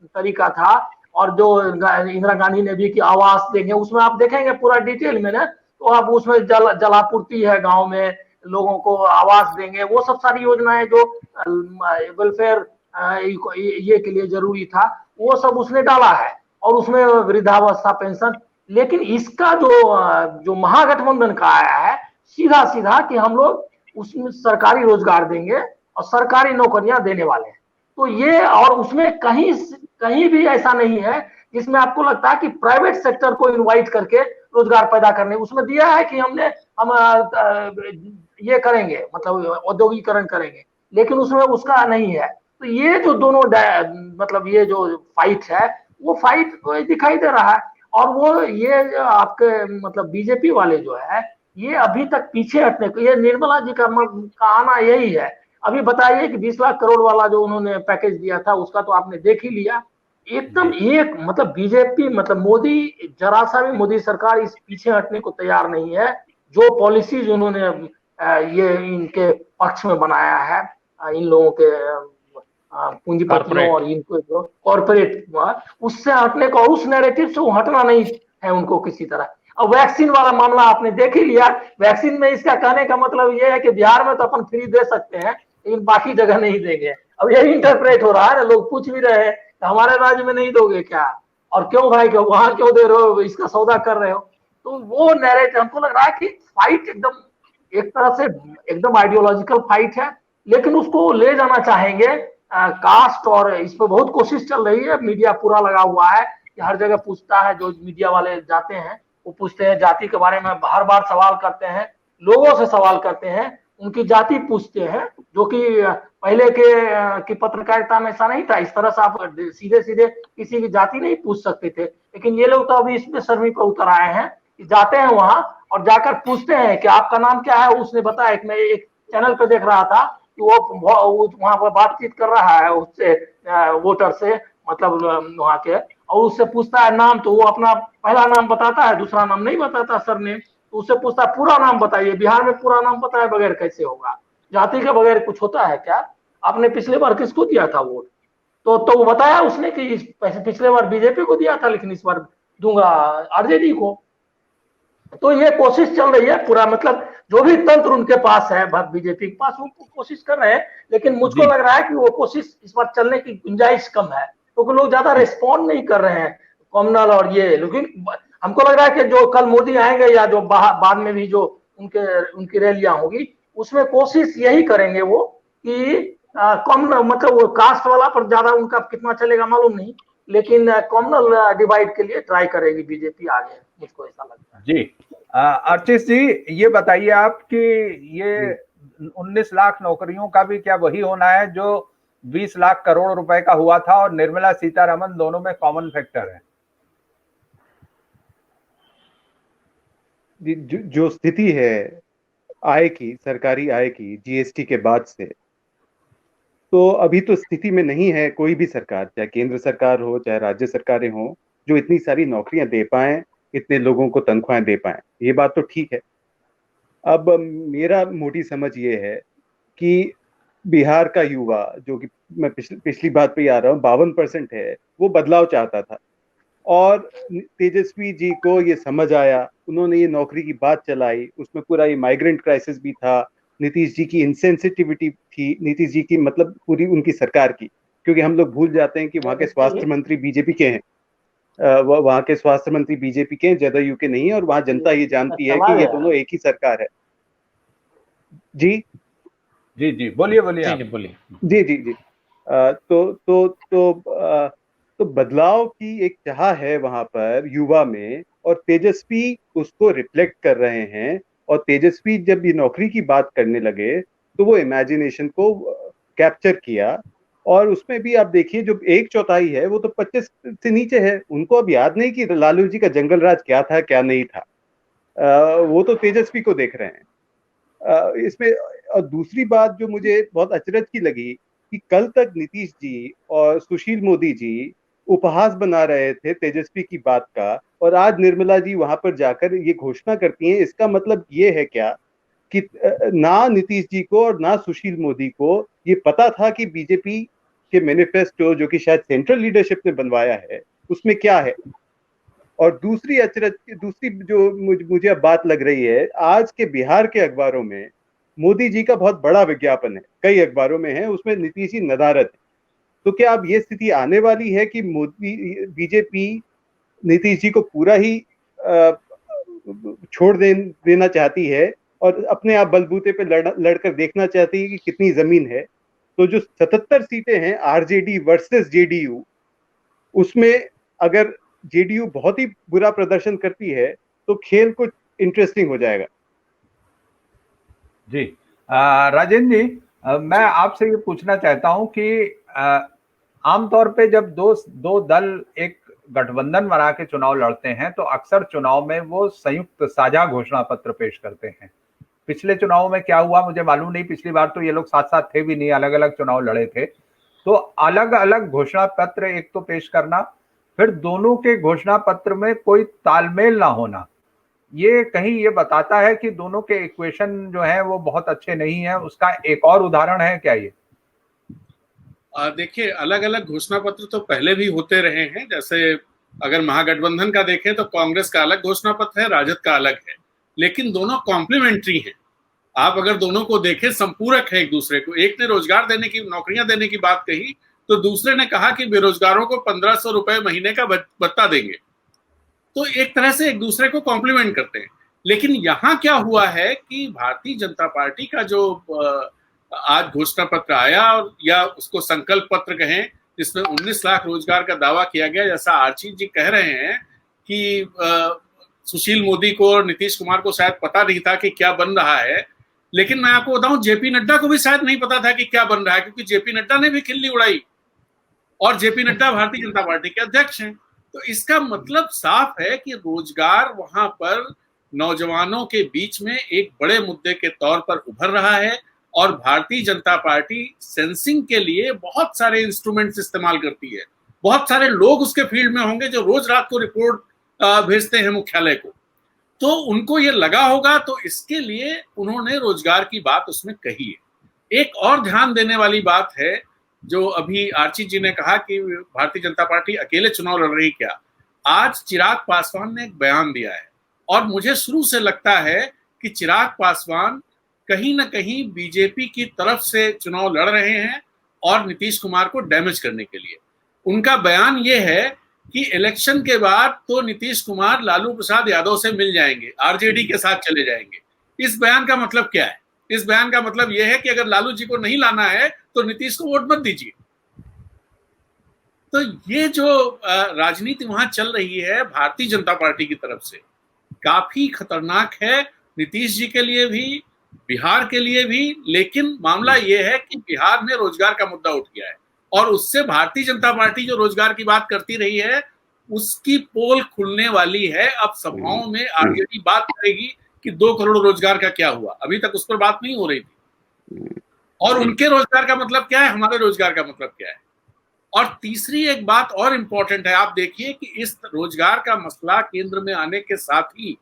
तरीका था, और जो इंदिरा गांधी ने भी कि आवास देंगे, उसमें आप देखेंगे पूरा डिटेल में ना, तो आप उसमें जलापूर्ति है, गांव में लोगों को आवास देंगे, वो सब सारी योजनाएं जो वेलफेयर ये के लिए जरूरी था वो सब उसने डाला है, और उसमें वृद्धावस्था पेंशन। लेकिन इसका जो महागठबंधन का आया है सीधा सीधा कि हम लोग उसमें सरकारी रोजगार देंगे और सरकारी नौकरियां देने वाले हैं। तो ये, और उसमें कहीं भी ऐसा नहीं है जिसमें आपको लगता है कि प्राइवेट सेक्टर को इनवाइट करके रोजगार पैदा करने, उसमें दिया है कि हम ये करेंगे, मतलब औद्योगिकरण करेंगे, लेकिन उसमें उसका नहीं है। तो ये जो दोनों मतलब ये जो फाइट है, वो फाइट दिखाई दे रहा है। और वो ये जो आपके मतलब बीजेपी वाले जो है, ये अभी तक पीछे हटने को, ये निर्मला जी का आना यही है। अभी बताइए कि 20 लाख करोड़ वाला जो उन्होंने पैकेज दिया था, उसका तो आपने देख ही लिया। एकदम एक मतलब बीजेपी मतलब मोदी, जरा सा भी मोदी सरकार इस पीछे हटने को तैयार नहीं है। जो पॉलिसीज उन्होंने ये इनके पक्ष में बनाया है, इन लोगों के पूंजीपतियों और इनको जो कॉर्पोरेट, उससे हटने को, उस नैरेटिव से वो हटना नहीं है उनको किसी तरह। अब वैक्सीन वाला मामला आपने देख ही लिया। वैक्सीन में इसका कहने का मतलब ये है कि बिहार में तो अपन फ्री दे सकते हैं, लेकिन बाकी जगह नहीं देंगे। अब यही इंटरप्रेट हो रहा है ना, लोग पूछ भी रहे हैं हमारे राज्य में नहीं दोगे क्या, और क्यों भाई, क्यों वहां क्यों दे रहे हो, इसका सौदा कर रहे हो। तो वो नैरेटिव हमको लग रहा है कि फाइट एकदम एक तरह से एकदम आइडियोलॉजिकल फाइट है, लेकिन उसको ले जाना चाहेंगे कास्ट, और इस पर बहुत कोशिश चल रही है। मीडिया पूरा लगा हुआ है कि हर जगह पूछता है, जो मीडिया वाले जाते हैं वो पूछते हैं जाति के बारे में, हर बार सवाल करते हैं, लोगों से सवाल करते हैं, उनकी जाति पूछते हैं, जो कि पहले की पत्रकारिता में ऐसा नहीं था। इस तरह से आप सीधे सीधे किसी की जाति नहीं पूछ सकते थे, लेकिन ये लोग तो अभी इसमें सरमी पर उतर आए हैं कि जाते हैं वहां और जाकर पूछते हैं कि आपका नाम क्या है। उसने बताया कि मैं एक चैनल पे देख रहा था कि वो वहां पर बातचीत कर रहा है उससे, वोटर से, मतलब वहां के, और उससे पूछता है नाम, तो वो अपना पहला नाम बताता है, दूसरा नाम नहीं बताता, सरनेम। तो उससे पूछता है पूरा नाम बताइए। बिहार में पूरा नाम बताए बगैर कैसे होगा, जाति के बगैर कुछ होता है क्या? आपने पिछले बार किसको दिया था वोट? तो वो बताया उसने कि पिछले बार बीजेपी को दिया था, लेकिन इस बार दूंगा आरजेडी को। तो ये कोशिश चल रही है पूरा, मतलब जो भी तंत्र उनके पास है बीजेपी के पास, वो कोशिश कर रहे हैं, लेकिन मुझको लग रहा है कि वो कोशिश इस बार चलने की गुंजाइश कम है, क्योंकि लोग ज्यादा रिस्पॉन्ड नहीं कर रहे हैं कॉमनल और ये। लेकिन हमको लग रहा है कि जो कल मोदी आएंगे या जो बाद में भी जो उनकी रैलियां होगी, उसमें कोशिश यही करेंगे वो कि कॉमनल, मतलब वो कास्ट वाला पर ज्यादा उनका कितना चलेगा मालूम नहीं, लेकिन कॉमनल डिवाइड के लिए ट्राई करेगी बीजेपी आगे, मुझको ऐसा लगता है। जी आशीष जी, ये बताइए आप कि ये 19 लाख नौकरियों का भी क्या वही होना है जो 20 लाख करोड़ रुपए का हुआ था, और निर्मला सीतारमण दोनों में कॉमन फैक्टर है? जो स्थिति है आय की, सरकारी आय की जीएसटी के बाद से, तो अभी तो स्थिति में नहीं है कोई भी सरकार, चाहे केंद्र सरकार हो चाहे राज्य सरकारें हो, जो इतनी सारी नौकरियां दे पाए, इतने लोगों को तनख्वाहें दे पाए। ये बात तो ठीक है। अब मेरा मोटी समझ ये है कि बिहार का युवा, जो कि मैं पिछली बात पे ही आ रहा हूँ, 52% है, वो बदलाव चाहता था। और तेजस्वी जी को ये समझ आया, उन्होंने ये नौकरी की बात चलाई, उसमें पूरा ये माइग्रेंट क्राइसिस भी था, नीतीश जी की इनसेंसिटिविटी थी, नीतीश जी की मतलब पूरी उनकी सरकार की, क्योंकि हम लोग भूल जाते हैं कि वहाँ के स्वास्थ्य मंत्री बीजेपी के हैं, वहाँ के स्वास्थ्य मंत्री बीजेपी के हैं, जदयू के नहीं है, और वहाँ जनता ये जानती है कि ये दोनों एक ही सरकार है। जी जी जी बोलिए बोलिए बोलिए। जी जी जी तो बदलाव की एक चाह है वहां पर युवा में, और तेजस्वी उसको रिफ्लेक्ट कर रहे हैं। और तेजस्वी जब ये नौकरी की बात करने लगे तो वो इमेजिनेशन को कैप्चर किया, और उसमें भी आप देखिए जो 1/4 है वो तो 25 से नीचे है। उनको अब याद नहीं कि लालू जी का जंगल राज क्या था क्या नहीं था, वो तो तेजस्वी को देख रहे हैं इसमें। और दूसरी बात जो मुझे बहुत अचरज की लगी कि कल तक नीतीश जी और सुशील मोदी जी उपहास बना रहे थे तेजस्वी की बात का, और आज निर्मला जी वहां पर जाकर ये घोषणा करती हैं। इसका मतलब ये है क्या कि ना नीतीश जी को और ना सुशील मोदी को ये पता था कि बीजेपी के मैनिफेस्टो, जो कि शायद सेंट्रल लीडरशिप ने बनवाया है, उसमें क्या है। और दूसरी जो मुझे अब बात लग रही है, आज के बिहार के अखबारों में मोदी जी का बहुत बड़ा विज्ञापन है, कई अखबारों में है, उसमें नीतीश जी नदारत है। तो क्या अब ये स्थिति आने वाली है कि बीजेपी नीतीश जी को पूरा ही छोड़ देना चाहती है और अपने आप बलबूते पे लड़कर देखना चाहती है कि कितनी जमीन है? तो जो 77 सीटें हैं आरजेडी वर्सेस जेडीयू, उसमें अगर जेडीयू बहुत ही बुरा प्रदर्शन करती है तो खेल कुछ इंटरेस्टिंग हो जाएगा। जी राजेंद्र जी, मैं आपसे ये पूछना चाहता हूं कि आमतौर पे जब दो दल एक गठबंधन बना के चुनाव लड़ते हैं तो अक्सर चुनाव में वो संयुक्त साझा घोषणा पत्र पेश करते हैं। पिछले चुनाव में क्या हुआ मुझे मालूम नहीं, पिछली बार तो ये लोग साथ साथ थे भी नहीं, अलग अलग चुनाव लड़े थे। तो अलग अलग घोषणा पत्र एक तो पेश करना, फिर दोनों के घोषणा पत्र में कोई तालमेल ना होना, ये कहीं ये बताता है कि दोनों के इक्वेशन जो है वो बहुत अच्छे नहीं है। उसका एक और उदाहरण है क्या ये? देखिए, अलग अलग घोषणा पत्र तो पहले भी होते रहे हैं। जैसे अगर महागठबंधन का देखें तो कांग्रेस का अलग घोषणा पत्र है, राजद का अलग है, लेकिन दोनों कॉम्प्लीमेंट्री हैं। आप अगर दोनों को देखें, संपूरक है एक दूसरे को। एक ने रोजगार देने की, नौकरियां देने की बात कही तो दूसरे ने कहा कि बेरोजगारों को 1500 रुपए महीने का भत्ता देंगे। तो एक तरह से एक दूसरे को कॉम्प्लीमेंट करते हैं। लेकिन यहां क्या हुआ है कि भारतीय जनता पार्टी का जो आज घोषणा पत्र आया, और या उसको संकल्प पत्र कहें, जिसमें 19 लाख रोजगार का दावा किया गया, जैसा आर्ची जी कह रहे हैं कि सुशील मोदी को और नीतीश कुमार को शायद पता नहीं था कि क्या बन रहा है। लेकिन मैं आपको बताऊं, जेपी नड्डा को भी शायद नहीं पता था कि क्या बन रहा है, क्योंकि जेपी नड्डा ने भी खिल्ली उड़ाई, और जेपी नड्डा भारतीय जनता पार्टी के अध्यक्ष हैं। तो इसका मतलब साफ है कि रोजगार वहां पर नौजवानों के बीच में एक बड़े मुद्दे के तौर पर उभर रहा है, और भारतीय जनता पार्टी सेंसिंग के लिए बहुत सारे इंस्ट्रूमेंट्स इस्तेमाल करती है। बहुत सारे लोग उसके फील्ड में होंगे जो रोज रात को रिपोर्ट भेजते हैं मुख्यालय को, तो उनको ये लगा होगा, तो इसके लिए उन्होंने रोजगार की बात उसमें कही है। एक और ध्यान देने वाली बात है, जो अभी आर्ची जी ने कहा कि भारतीय जनता पार्टी अकेले चुनाव लड़ रही, क्या आज चिराग पासवान ने एक बयान दिया है, और मुझे शुरू से लगता है कि चिराग पासवान कहीं ना कहीं बीजेपी की तरफ से चुनाव लड़ रहे हैं और नीतीश कुमार को डैमेज करने के लिए। उनका बयान यह है कि इलेक्शन के बाद तो नीतीश कुमार लालू प्रसाद यादव से मिल जाएंगे, आरजेडी के साथ चले जाएंगे। इस बयान का मतलब क्या है? इस बयान का मतलब यह है कि अगर लालू जी को नहीं लाना है तो नीतीश को वोट मत दीजिए। तो ये जो राजनीति वहां चल रही है भारतीय जनता पार्टी की तरफ से, काफी खतरनाक है नीतीश जी के लिए भी, बिहार के लिए भी। लेकिन मामला यह है कि बिहार में रोजगार का मुद्दा उठ गया है, और उससे भारतीय जनता पार्टी जो रोजगार की बात करती रही है उसकी पोल खुलने वाली है। अब सभाओं में आरजेडी बात करेगी कि 2 करोड़ रोजगार का क्या हुआ, अभी तक उस पर बात नहीं हो रही थी। और उनके रोजगार का मतलब क्या है, हमारे रोजगार का मतलब क्या है। और तीसरी एक बात और इंपॉर्टेंट है, आप देखिए कि इस रोजगार का मसला केंद्र में आने के साथ ही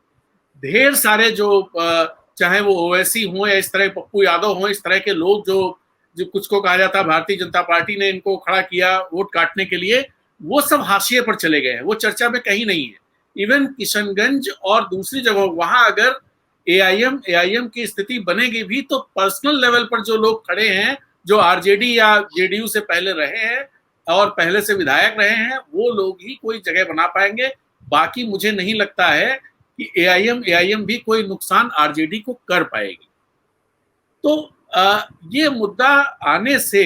ढेर सारे जो चाहे वो ओवैसी हों या इस तरह पप्पू यादव हों, इस तरह के लोग जो कुछ को कहा जाता है भारतीय जनता पार्टी ने इनको खड़ा किया वोट काटने के लिए, वो सब हाशिए पर चले गए हैं, वो चर्चा में कहीं नहीं है। इवन किशनगंज और दूसरी जगह वहां अगर एआईएम की स्थिति बनेगी भी तो पर्सनल लेवल पर जो लोग खड़े हैं, जो आरजेडी या जेडीयू से पहले रहे हैं और पहले से विधायक रहे हैं, वो लोग ही कोई जगह बना पाएंगे। बाकी मुझे नहीं लगता है कि एआईएम भी कोई नुकसान आरजेडी को कर पाएगी। तो ये मुद्दा आने से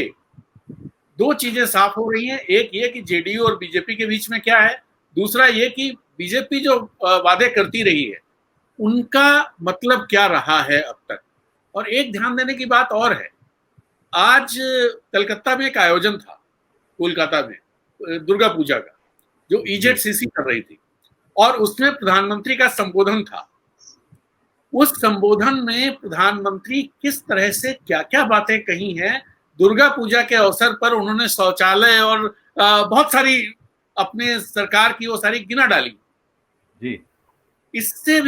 2 चीजें साफ हो रही हैं। एक ये कि जेडीयू और बीजेपी के बीच में क्या है, दूसरा ये कि बीजेपी जो वादे करती रही है उनका मतलब क्या रहा है अब तक। और एक ध्यान देने की बात और है, आज कलकत्ता में एक आयोजन था, कोलकाता में दुर्गा पूजा का, जो EZCC कर रही थी, और उसमें प्रधानमंत्री का संबोधन था। उस संबोधन में प्रधानमंत्री किस तरह से क्या क्या बातें कही हैं, दुर्गा पूजा के अवसर पर उन्होंने शौचालय और बहुत सारी अपने सरकार की वो सारी गिना डाली जी। इससे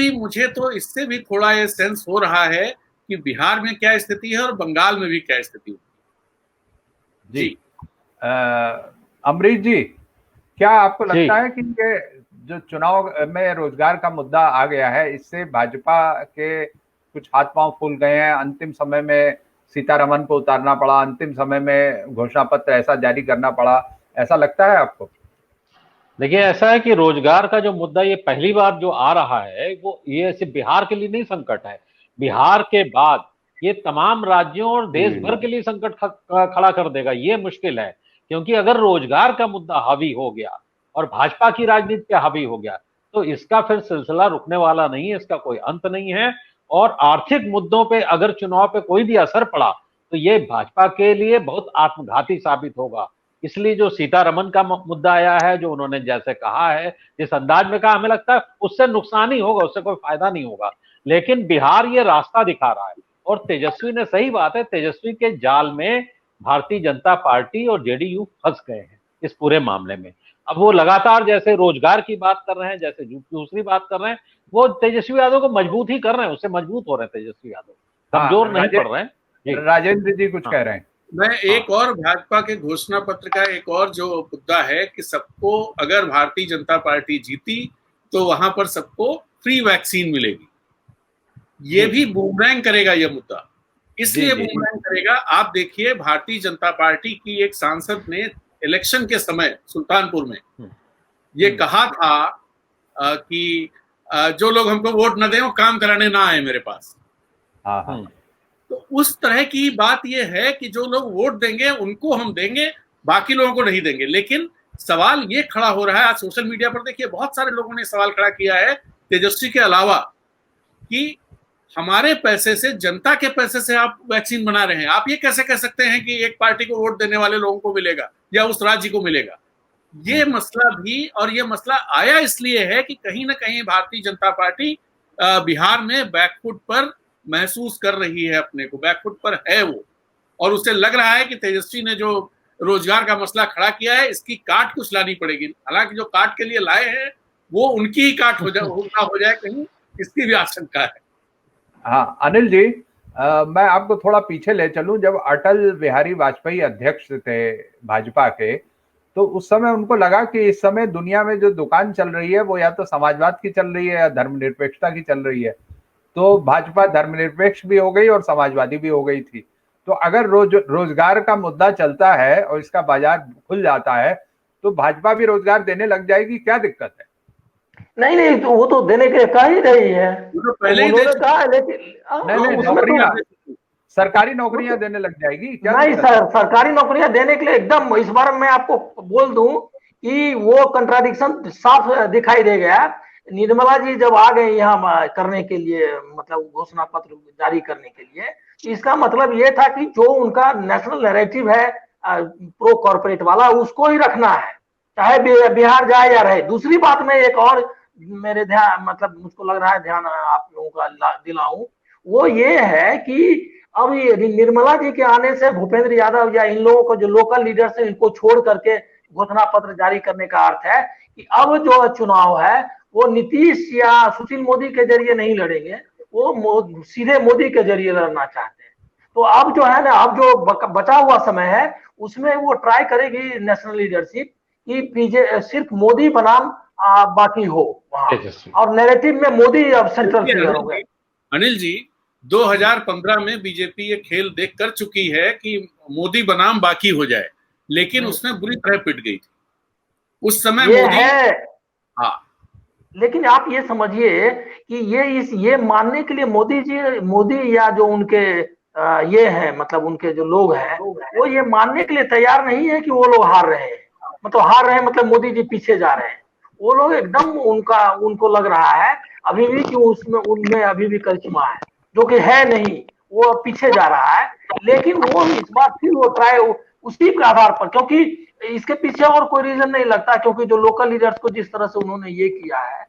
भी थोड़ा ये सेंस हो रहा है कि बिहार में क्या स्थिति है और बंगाल में भी क्या स्थिति है। जी अमरीश जी, क्या आपको लगता है कि ये जो चुनाव में रोजगार का मुद्दा आ गया है, इससे भाजपा के कुछ हाथ पांव फूल गए हैं? अंतिम समय में सीतारमन को उतारना पड़ा, अंतिम समय में घोषणा पत्र ऐसा जारी करना पड़ा, ऐसा लगता है आपको? देखिए, ऐसा है कि रोजगार का जो मुद्दा ये पहली बार जो आ रहा है, वो ये सिर्फ बिहार के लिए नहीं संकट है, बिहार के बाद ये तमाम राज्यों और देश भर के लिए संकट खड़ा कर देगा। ये मुश्किल है, क्योंकि अगर रोजगार का मुद्दा हावी हो गया और भाजपा की राजनीति पे हावी हो गया तो इसका फिर सिलसिला रुकने वाला नहीं है, इसका कोई अंत नहीं है। और आर्थिक मुद्दों पे अगर चुनाव पे कोई भी असर पड़ा तो ये भाजपा के लिए बहुत आत्मघाती साबित होगा। इसलिए जो सीतारमन का मुद्दा आया है, जो उन्होंने जैसे कहा है, जिस अंदाज में कहा, हमें लगता है उससे नुकसान ही होगा, उससे कोई फायदा नहीं होगा। लेकिन बिहार ये रास्ता दिखा रहा है और तेजस्वी ने, सही बात है, तेजस्वी के जाल में भारतीय जनता पार्टी और जेडीयू फंस गए हैं इस पूरे मामले में। अब वो लगातार जैसे रोजगार की बात कर रहे हैं, जैसे दूसरी बात कर रहे हैं, वो तेजस्वी यादव को मजबूत ही कर रहे हैं, उससे मजबूत हो रहे हैं तेजस्वी यादव, कमजोर नहीं पड़ रहे हैं। राजेंद्र जी कुछ कह रहे हैं। मैं एक और भाजपा के घोषणा पत्र का एक और जो मुद्दा है कि सबको, अगर भारतीय जनता पार्टी जीती तो वहां पर सबको फ्री वैक्सीन मिलेगी, ये भी बूमरैंग करेगा ये मुद्दा। इसलिए बूमरैंग करेगा, आप देखिए भारतीय जनता पार्टी की एक सांसद ने इलेक्शन के समय सुल्तानपुर में ये कहा था कि जो लोग हमको वोट न दें वो काम कराने ना आए मेरे पास। तो उस तरह की बात ये है कि जो लोग वोट देंगे उनको हम देंगे, बाकी लोगों को नहीं देंगे। लेकिन सवाल ये खड़ा हो रहा है, आज सोशल मीडिया पर देखिए बहुत सारे लोगों ने सवाल खड़ा किया है तेजस्वी के अलावा कि हमारे पैसे से, जनता के पैसे से आप वैक्सीन बना रहे हैं, आप ये कैसे कह सकते हैं कि एक पार्टी को वोट देने वाले लोगों को मिलेगा या उस राज्य को मिलेगा। ये मसला भी, और ये मसला आया इसलिए है कि कहीं ना कहीं भारतीय जनता पार्टी बिहार में बैकफुट पर महसूस कर रही है, अपने को बैकफुट पर है वो, और उसे लग रहा है कि तेजस्वी ने जो रोजगार का मसला खड़ा किया है इसकी काट कुछ लानी पड़ेगी। हालांकि जो काट के लिए लाए हैं वो उनकी ही काट हो जाए कहीं, इसकी भी आशंका है। हाँ अनिल जी, मैं आपको थोड़ा पीछे ले चलूं। जब अटल बिहारी वाजपेयी अध्यक्ष थे भाजपा के, तो उस समय उनको लगा कि इस समय दुनिया में जो दुकान चल रही है वो या तो समाजवाद की चल रही है या धर्मनिरपेक्षता की चल रही है। तो भाजपा धर्मनिरपेक्ष भी हो गई और समाजवादी भी हो गई थी। तो अगर रोजगार का मुद्दा चलता है और इसका बाजार खुल जाता है तो भाजपा भी रोजगार देने लग जाएगी, क्या दिक्कत है? नहीं, तो वो तो देने के कह ही रही है, तो पहले उन्होंने कहा, लेकिन नहीं, सरकारी नौकरियां देने लग जाएगी क्या? नहीं सर, सरकारी नौकरियां देने के लिए एकदम, इस बार मैं आपको बोल दूं कि वो कंट्राडिक्शन साफ दिखाई दे गया। निर्मला जी जब आ गए यहाँ करने के लिए, मतलब घोषणा पत्र जारी करने के लिए, इसका मतलब ये था कि जो उनका नेशनल नैरेटिव है प्रो कॉर्पोरेट वाला, उसको ही रखना है, चाहे बिहार जाए या रहे। दूसरी बात में एक और मेरे ध्यान, मतलब मुझको लग रहा है ध्यान आप लोगों का दिलाऊं, वो ये है कि अब ये निर्मला जी के आने से भूपेंद्र यादव या इन लोगों को जो लोकल लीडर्स है इनको छोड़ करके घोषणा पत्र जारी करने का अर्थ है कि अब जो चुनाव है वो नीतीश या सुशील मोदी के जरिए नहीं लड़ेंगे, वो सीधे मोदी के जरिए लड़ना चाहते हैं। तो अब जो है ना, अब जो बचा हुआ समय है उसमें वो ट्राई करेगी नेशनल लीडरशिप कि सिर्फ मोदी बनाम बाकी हो वहां, और नैरेटिव में मोदी अब सेंट्रल फिगर हो गए। अनिल जी, 2015 में बीजेपी ये खेल देख कर चुकी है कि मोदी बनाम बाकी हो जाए, लेकिन उसमें बुरी तरह पिट गई थी उस समय मोदी है। हाँ, लेकिन आप ये समझिए कि ये मानने के लिए मोदी या जो उनके ये है, मतलब उनके जो लोग हैं, वो ये मानने के लिए तैयार नहीं है कि वो लोग हार रहे हैं, मतलब मोदी जी पीछे जा रहे हैं। वो लोग एकदम, उनको लग रहा है अभी भी कि उनमें अभी भी करिश्मा है, जो कि है नहीं, वो पीछे जा रहा है। लेकिन वो इस बार फिर वो ट्राई उसी के आधार पर, क्योंकि इसके पीछे और कोई रीजन नहीं लगता, क्योंकि जो लोकल लीडर्स को जिस तरह से उन्होंने ये किया है,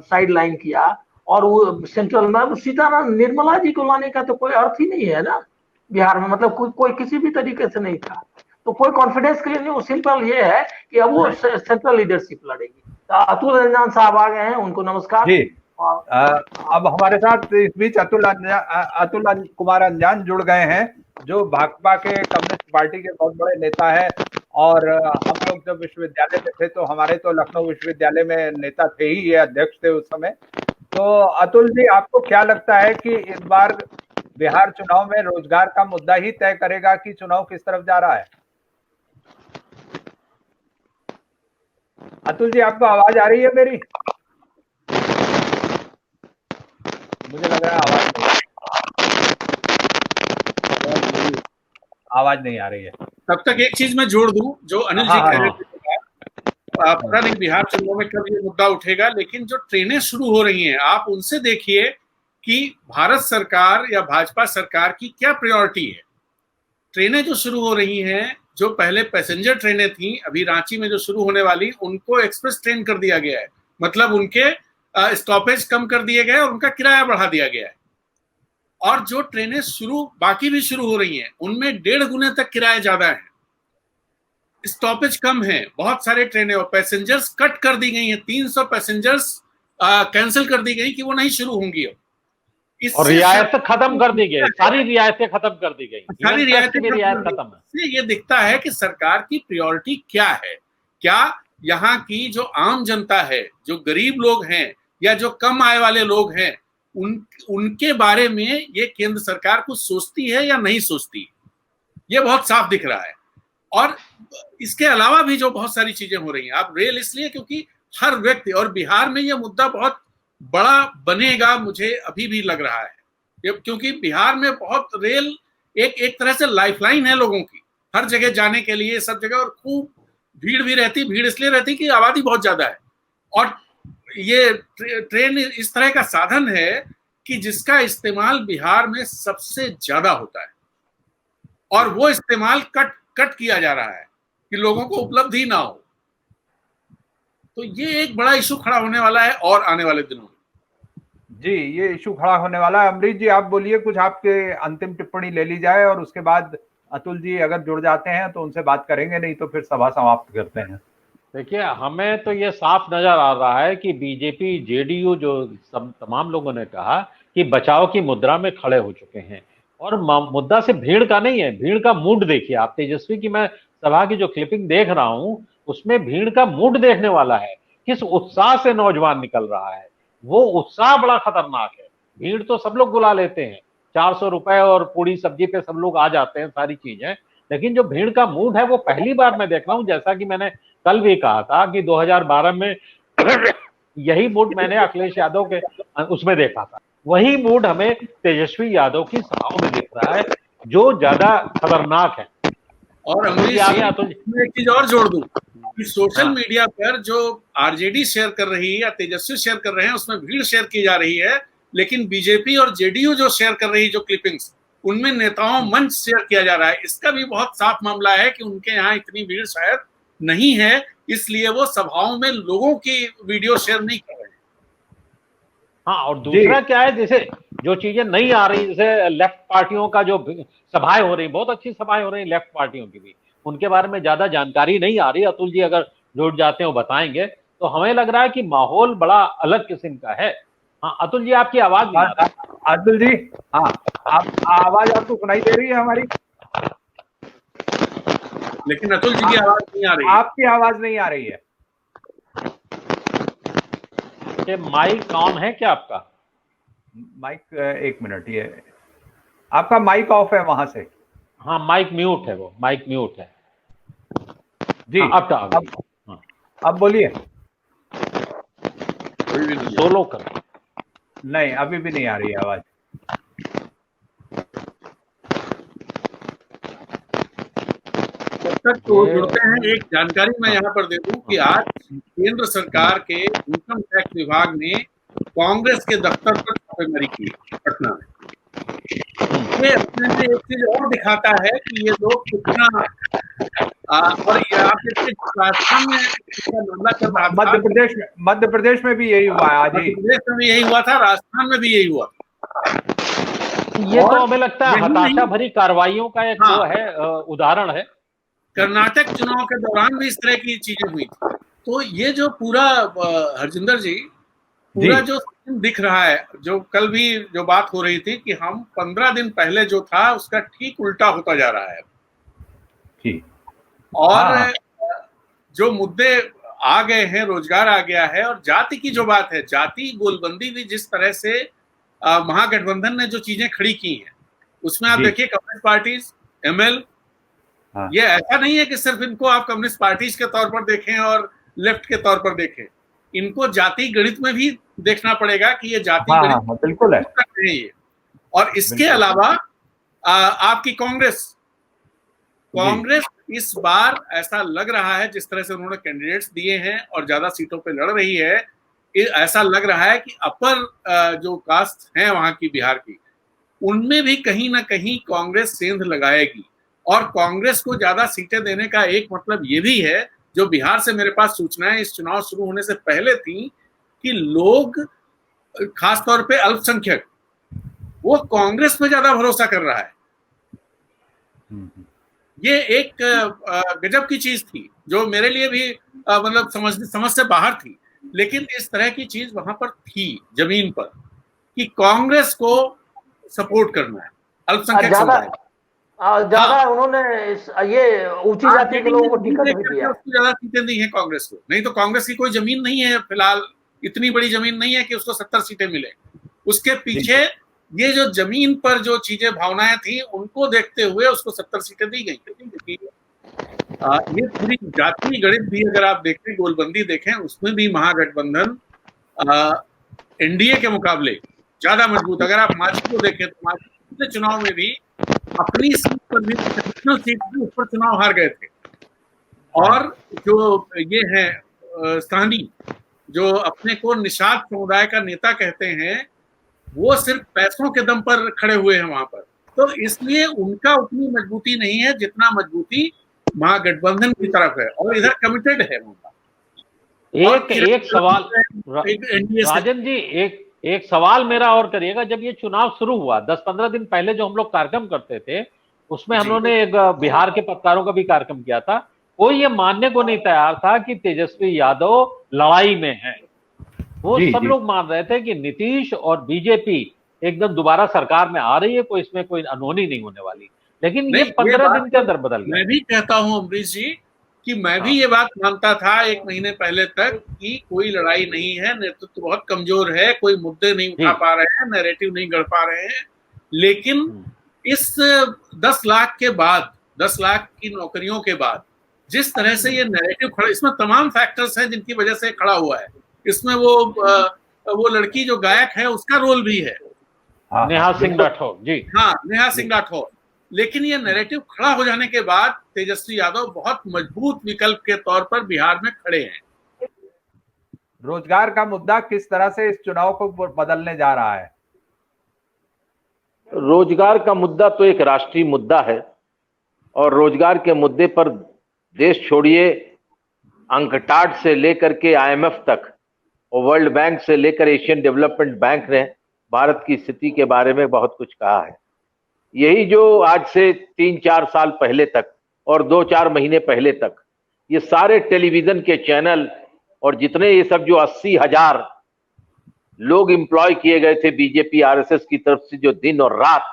साइड लाइन किया, और वो सेंट्रल में सीताराम निर्मला जी को लाने का तो कोई अर्थ ही नहीं है ना बिहार में, मतलब कोई किसी भी तरीके से नहीं था। तो कोई कॉन्फिडेंस के लिए नहीं, वो सिंपल ये है कि अब वो सेंट्रल लीडरशिप लड़ेगी। अतुल रंजन साहब आ गए हैं, उनको नमस्कार जी। अब हमारे साथ इस बीच अतुल कुमार अंजान जुड़ गए हैं, जो भाकपा के कम्युनिस्ट पार्टी के बहुत बड़े नेता हैं, और हम लोग जब विश्वविद्यालय में थे तो हमारे तो लखनऊ विश्वविद्यालय में नेता थे ही, ये अध्यक्ष थे उस समय। तो अतुल जी, आपको क्या लगता है कि इस बार बिहार चुनाव में रोजगार का मुद्दा ही तय करेगा कि चुनाव किस तरफ जा रहा है? अतुल जी, आपको आवाज आ रही है मेरी? मुझे लग रहा है आवाज नहीं आ रही है। तब तक एक चीज मैं जोड़ दूं जो अनिल जी कह रहे थे, पता नहीं बिहार चुनाव में कब ये मुद्दा उठेगा, लेकिन जो ट्रेनें शुरू हो रही हैं आप उनसे देखिए कि भारत सरकार या भाजपा सरकार की क्या प्रायोरिटी है। ट्रेनें जो शुरू हो रही हैं, जो पहले पैसेंजर ट्रेनें थी, अभी रांची में जो शुरू होने वाली, उनको एक्सप्रेस ट्रेन कर दिया गया है, मतलब उनके स्टॉपेज कम कर दिए गए और उनका किराया बढ़ा दिया गया है। और जो ट्रेनें बाकी भी शुरू हो रही हैं उनमें 1.5 गुने तक किराया ज्यादा है, स्टॉपेज कम है, बहुत सारे ट्रेनें और पैसेंजर्स कट कर दी गई हैं, 300 पैसेंजर्स कैंसिल कर दी गई कि वो नहीं शुरू होंगी। और रियायतें खत्म कर दी गई, सारी रियायतें खत्म कर दी गई, सारी रियायतें भी रियायत खत्म है। इससे ये दिखता है कि सरकार की प्रायोरिटी क्या है। क्या यहाँ की जो आम जनता है, जो गरीब लोग हैं या जो कम आय वाले लोग हैं, उनके बारे में ये केंद्र सरकार कुछ सोचती है या नहीं सोचती, ये बहुत साफ दिख रहा है। और इसके अलावा भी जो बहुत सारी चीजें हो रही हैं, आप रेल इसलिए क्योंकि हर व्यक्ति, और बिहार में ये मुद्दा बहुत बड़ा बनेगा मुझे अभी भी लग रहा है, क्योंकि बिहार में बहुत रेल एक तरह से लाइफलाइन है लोगों की, हर जगह जाने के लिए, सब जगह, और खूब भीड़ भी रहती। भीड़ इसलिए रहती कि आबादी बहुत ज्यादा है, और ये ट्रेन इस तरह का साधन है कि जिसका इस्तेमाल बिहार में सबसे ज्यादा होता है, और वो इस्तेमाल कट किया जा रहा है कि लोगों को उपलब्धि ना हो। तो ये एक बड़ा इशू खड़ा होने वाला है और आने वाले दिनों में। जी, ये इशू खड़ा होने वाला है। अमरीश जी आप बोलिए, कुछ आपके अंतिम टिप्पणी ले ली जाए और उसके बाद अतुल जी अगर जुड़ जाते हैं तो उनसे बात करेंगे, नहीं तो फिर सभा समाप्त करते हैं। देखिए, हमें तो ये साफ नजर आ रहा है कि बीजेपी, जेडीयू, जो तमाम लोगों ने कहा कि बचाव की मुद्रा में खड़े हो चुके हैं, और मुद्दा से भीड़ का नहीं है, भीड़ का मूड देखिए आप। तेजस्वी की मैं सभा की जो क्लिपिंग देख रहा हूं उसमें भीड़ का मूड देखने वाला है, किस उत्साह से नौजवान निकल रहा है, वो उत्साह बड़ा खतरनाक है। भीड़ तो सब लोग बुला लेते हैं, 400 रुपए और पूरी सब्जी पे सब लोग आ जाते हैं, सारी चीजें, लेकिन जो भीड़ का मूड है वो पहली बार मैं देख रहा हूं। जैसा कि मैंने कल भी कहा था कि 2012 में यही मूड मैंने अखिलेश यादव के उसमें देखा था, वही मूड हमें तेजस्वी यादव की सभाओं में दिख रहा है, जो ज्यादा खतरनाक है। और अमरीश मैं एक चीज और जोड़ दूं कि सोशल मीडिया पर जो आरजेडी शेयर कर रही है या तेजस्वी शेयर कर रहे हैं, उसमें भीड़ शेयर की जा रही है, लेकिन बीजेपी और जेडीयू जो शेयर कर रही है जो क्लिपिंग्स, उनमें नेताओं मंच शेयर किया जा रहा है। इसका भी बहुत साफ मामला है कि उनके यहाँ इतनी भीड़ शायद नहीं है, इसलिए वो सभाओं में लोगों की वीडियो शेयर नहीं कर रहे हैं। हाँ, और दूसरा क्या है, जैसे जो चीजें नहीं आ रही, जैसे लेफ्ट पार्टियों का जो सभाएं हो रही, बहुत अच्छी सभाएं हो रही लेफ्ट पार्टियों की भी, उनके बारे में ज्यादा जानकारी नहीं आ रही। अतुल जी अगर जुड़ जाते हो बताएंगे, तो हमें लग रहा है कि माहौल बड़ा अलग किस्म का है। हाँ अतुल जी, आपकी आवाज नहीं आ रही। अतुल जी, हाँ, आप आवाज आपको सुनाई दे रही है हमारी? लेकिन अतुल जी की आवाज नहीं आ रही है। आपकी आवाज नहीं आ रही है। माइक ऑन है क्या आपका? माइक, एक मिनट, ये आपका माइक ऑफ है वहां से। हाँ, माइक म्यूट है, वो माइक म्यूट है जी। अब बोलिए। सोलो कर। नहीं, अभी भी नहीं आ रही है आवाज। जब तक तो जुड़ते हैं, एक जानकारी मैं यहाँ पर दे दूं कि आज केंद्र सरकार के इनकम टैक्स विभाग ने कांग्रेस के दफ्तर पर छापेमारी की पटना में। ये अपने में एक चीज और दिखाता है कि ये लोग कितना और आप देखिए राजस्थान में मामला चल रहा था, मध्य प्रदेश में भी यही हुआ है। आज ही मध्य प्रदेश में भी यही हुआ था, राजस्थान में भी यही हुआ था। ये तो हमें लगता है हताशा भरी कार्रवाइयों का एक वो है, उदाहरण है। कर्नाटक चुनाव के दौरान भी इस तरह की चीजें हुई थी। तो ये जो पूरा हरजिंदर जी, पूरा जो दिख रहा है, जो कल भी जो बात हो रही थी कि हम 15 दिन पहले जो था उसका ठीक उल्टा होता जा रहा है जी। और जो मुद्दे आ गए हैं, रोजगार आ गया है, और जाति की जो बात है, जाति गोलबंदी भी जिस तरह से महागठबंधन ने जो चीजें खड़ी की हैं, उसमें आप देखिए कम्युनिस्ट पार्टीज, एमएल, ये ऐसा नहीं है कि सिर्फ इनको आप कम्युनिस्ट पार्टीज के तौर पर देखें और लेफ्ट के तौर पर देखें, इनको जाति गणित में भी देखना पड़ेगा कि ये जाति गणित बिल्कुल है। और इसके अलावा आपकी कांग्रेस इस बार ऐसा लग रहा है, जिस तरह से उन्होंने कैंडिडेट्स दिए हैं और ज्यादा सीटों पे लड़ रही है, ऐसा लग रहा है कि अपर जो कास्ट है वहां की, बिहार की, उनमें भी कहीं ना कहीं कांग्रेस सेंध लगाएगी। और कांग्रेस को ज्यादा सीटें देने का एक मतलब ये भी है, जो बिहार से मेरे पास सूचनाएं इस चुनाव शुरू होने से पहले थी, कि लोग खासतौर पे अल्पसंख्यक वो कांग्रेस में ज्यादा भरोसा कर रहा है। ये एक गजब की चीज थी, जो मेरे लिए भी मतलब समझ से बाहर थी, लेकिन इस तरह की चीज वहां पर थी जमीन पर, कि कांग्रेस को सपोर्ट करना है अल्पसंख्यक समुदाय। ज्यादा उन्होंने ये ऊंची जाति के लोगों को टिकट भी दिया, उसको ज्यादा सीटें दी हैं कांग्रेस को। नहीं तो कांग्रेस की कोई जमीन नहीं है फिलहाल, इतनी बड़ी जमीन नहीं है कि उसको 70 सीटें मिले। उसके पीछे ये जो जमीन पर जो चीजें भावनाएं थी, उनको देखते हुए उसको 70 सीटें दी गई। ये पूरी जातीय गणित भी अगर आप देखें, गोलबंदी देखें, उसमें भी महागठबंधन एनडीए के मुकाबले ज्यादा मजबूत। अगर आप मांझी को देखें तो मांझी के चुनाव में भी अपनी सीट पर भी, सीट पर उस पर चुनाव हार गए थे। और जो ये है साहनी, जो अपने को निषाद समुदाय का नेता कहते हैं, वो सिर्फ पैसों के दम पर खड़े हुए हैं वहां पर। तो इसलिए उनका उतनी मजबूती नहीं है जितना मजबूती महागठबंधन की तरफ है, और इधर कमिटेड है उनका। एक सवाल राजन जी, एक सवाल मेरा और करिएगा। जब ये चुनाव शुरू हुआ 10-15 दिन पहले जो हम लोग कार्यक्रम करते थे, उसमें हम लोगों ने एक बिहार के पत्रकारों का भी कार्यक्रम किया था। कोई ये मानने को नहीं तैयार था कि तेजस्वी यादव लड़ाई में है। वो सब लोग मान रहे थे कि नीतीश और बीजेपी एकदम दोबारा सरकार में आ रही है, कोई इसमें कोई अनहोनी नहीं होने वाली। लेकिन ये 15 दिन के अंदर बदल गया। मैं भी कहता हूं अमरीश जी कि मैं भी ये बात मानता था 1 महीने पहले तक कि कोई लड़ाई नहीं है, नेतृत्व बहुत कमजोर है, कोई मुद्दे नहीं उठा पा रहे हैं, नैरेटिव नहीं गढ़ पा रहे हैं। लेकिन इस 10 लाख के बाद, 10 लाख की नौकरियों के बाद, जिस तरह से ये नैरेटिव खड़ा, इसमें तमाम फैक्टर्स हैं जिनकी वजह से खड़ा हुआ है। इसमें वो लड़की जो गायक है उसका रोल भी है, नेहा सिंह राठौर जी। हाँ, नेहा सिंह राठौर। लेकिन ये नैरेटिव खड़ा हो जाने के बाद तेजस्वी यादव बहुत मजबूत विकल्प के तौर पर बिहार में खड़े हैं। रोजगार का मुद्दा किस तरह से इस चुनाव को बदलने जा रहा है? रोजगार का मुद्दा तो एक राष्ट्रीय मुद्दा है, और रोजगार के मुद्दे पर देश छोड़िए, अंकटाड से लेकर के IMF तक और वर्ल्ड बैंक से लेकर एशियन डेवलपमेंट बैंक ने भारत की स्थिति के बारे में बहुत कुछ कहा है। यही जो आज से 3-4 साल पहले तक और 2-4 महीने पहले तक ये सारे टेलीविजन के चैनल और जितने ये सब जो 80,000 लोग एम्प्लॉय किए गए थे बीजेपी RSS की तरफ से, जो दिन और रात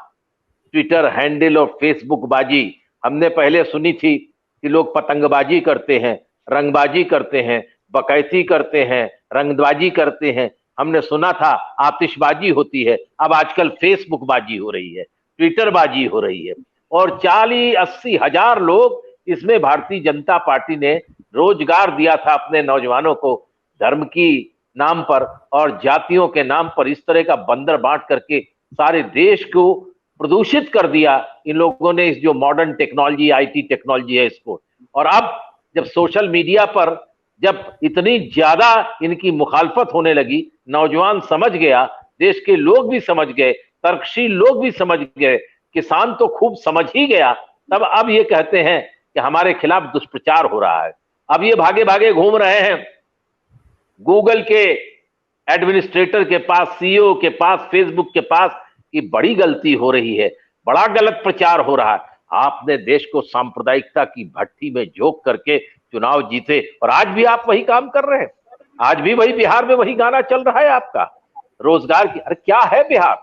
ट्विटर हैंडल और फेसबुक बाजी हमने पहले सुनी थी कि लोग पतंगबाजी करते हैं, रंगबाजी करते हैं, बकैती करते हैं, रंगबाजी करते हैं। हमने सुना था आतिशबाजी होती है, अब आजकल फेसबुक बाजी हो रही है, ट्विटर बाजी हो रही है। और 40-80 हजार लोग इसमें भारतीय जनता पार्टी ने रोजगार दिया था अपने नौजवानों को, धर्म की नाम पर और जातियों के नाम पर इस तरह का बंदर बांट करके सारे देश को प्रदूषित कर दिया इन लोगों ने, इस जो मॉडर्न टेक्नोलॉजी IT टेक्नोलॉजी है इसको। और अब जब सोशल मीडिया पर जब इतनी ज्यादा इनकी मुखालफत होने लगी, नौजवान समझ गया, देश के लोग भी समझ गए, तर्कशील लोग भी समझ गए, किसान तो खूब समझ ही गया, तब अब ये कहते हैं कि हमारे खिलाफ दुष्प्रचार हो रहा है। अब ये भागे भागे घूम रहे हैं गूगल के एडमिनिस्ट्रेटर के पास, CEO के पास, फेसबुक के पास कि बड़ी गलती हो रही है, बड़ा गलत प्रचार हो रहा है। आपने देश को सांप्रदायिकता की भट्टी में झोंक करके चुनाव जीते, और आज भी आप वही काम कर रहे हैं। आज भी वही बिहार में वही गाना चल रहा है आपका रोजगार की। अरे क्या है बिहार?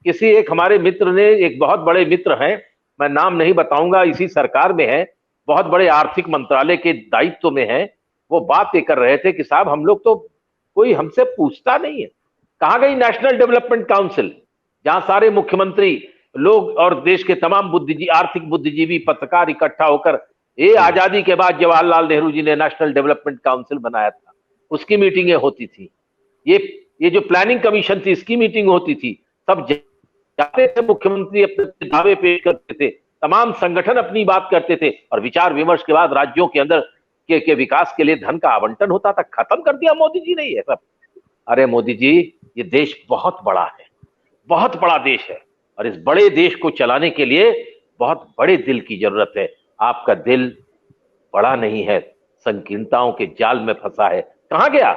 किसी एक हमारे मित्र ने, एक बहुत बड़े मित्र हैं, मैं नाम नहीं बताऊंगा, इसी सरकार में है, बहुत बड़े आर्थिक मंत्रालय के दायित्व में है, वो बात ये कर रहे थे कि साहब हम लोग तो, कोई हमसे पूछता नहीं है। कहां गई नेशनल डेवलपमेंट काउंसिल, जहां सारे मुख्यमंत्री लोग और देश के तमाम आर्थिक बुद्धिजीवी पत्रकार इकट्ठा होकर, ये आजादी के बाद जवाहरलाल नेहरू जी ने नेशनल डेवलपमेंट काउंसिल बनाया था, उसकी मीटिंगें होती थी। ये जो प्लानिंग कमीशन थी, इसकी मीटिंग होती थी। सब जाते थे मुख्यमंत्री, अपने दावे पेश करते थे, तमाम संगठन अपनी बात करते थे और विचार विमर्श के बाद राज्यों के अंदर के विकास के लिए धन का आवंटन होता था। खत्म कर दिया मोदी जी ने ये सब। अरे मोदी जी, ये देश बहुत बड़ा है, बहुत बड़ा देश है और इस बड़े देश को चलाने के लिए बहुत बड़े दिल की जरूरत है। आपका दिल बड़ा नहीं है, संकीर्णताओं के जाल में फंसा है। कहां गया?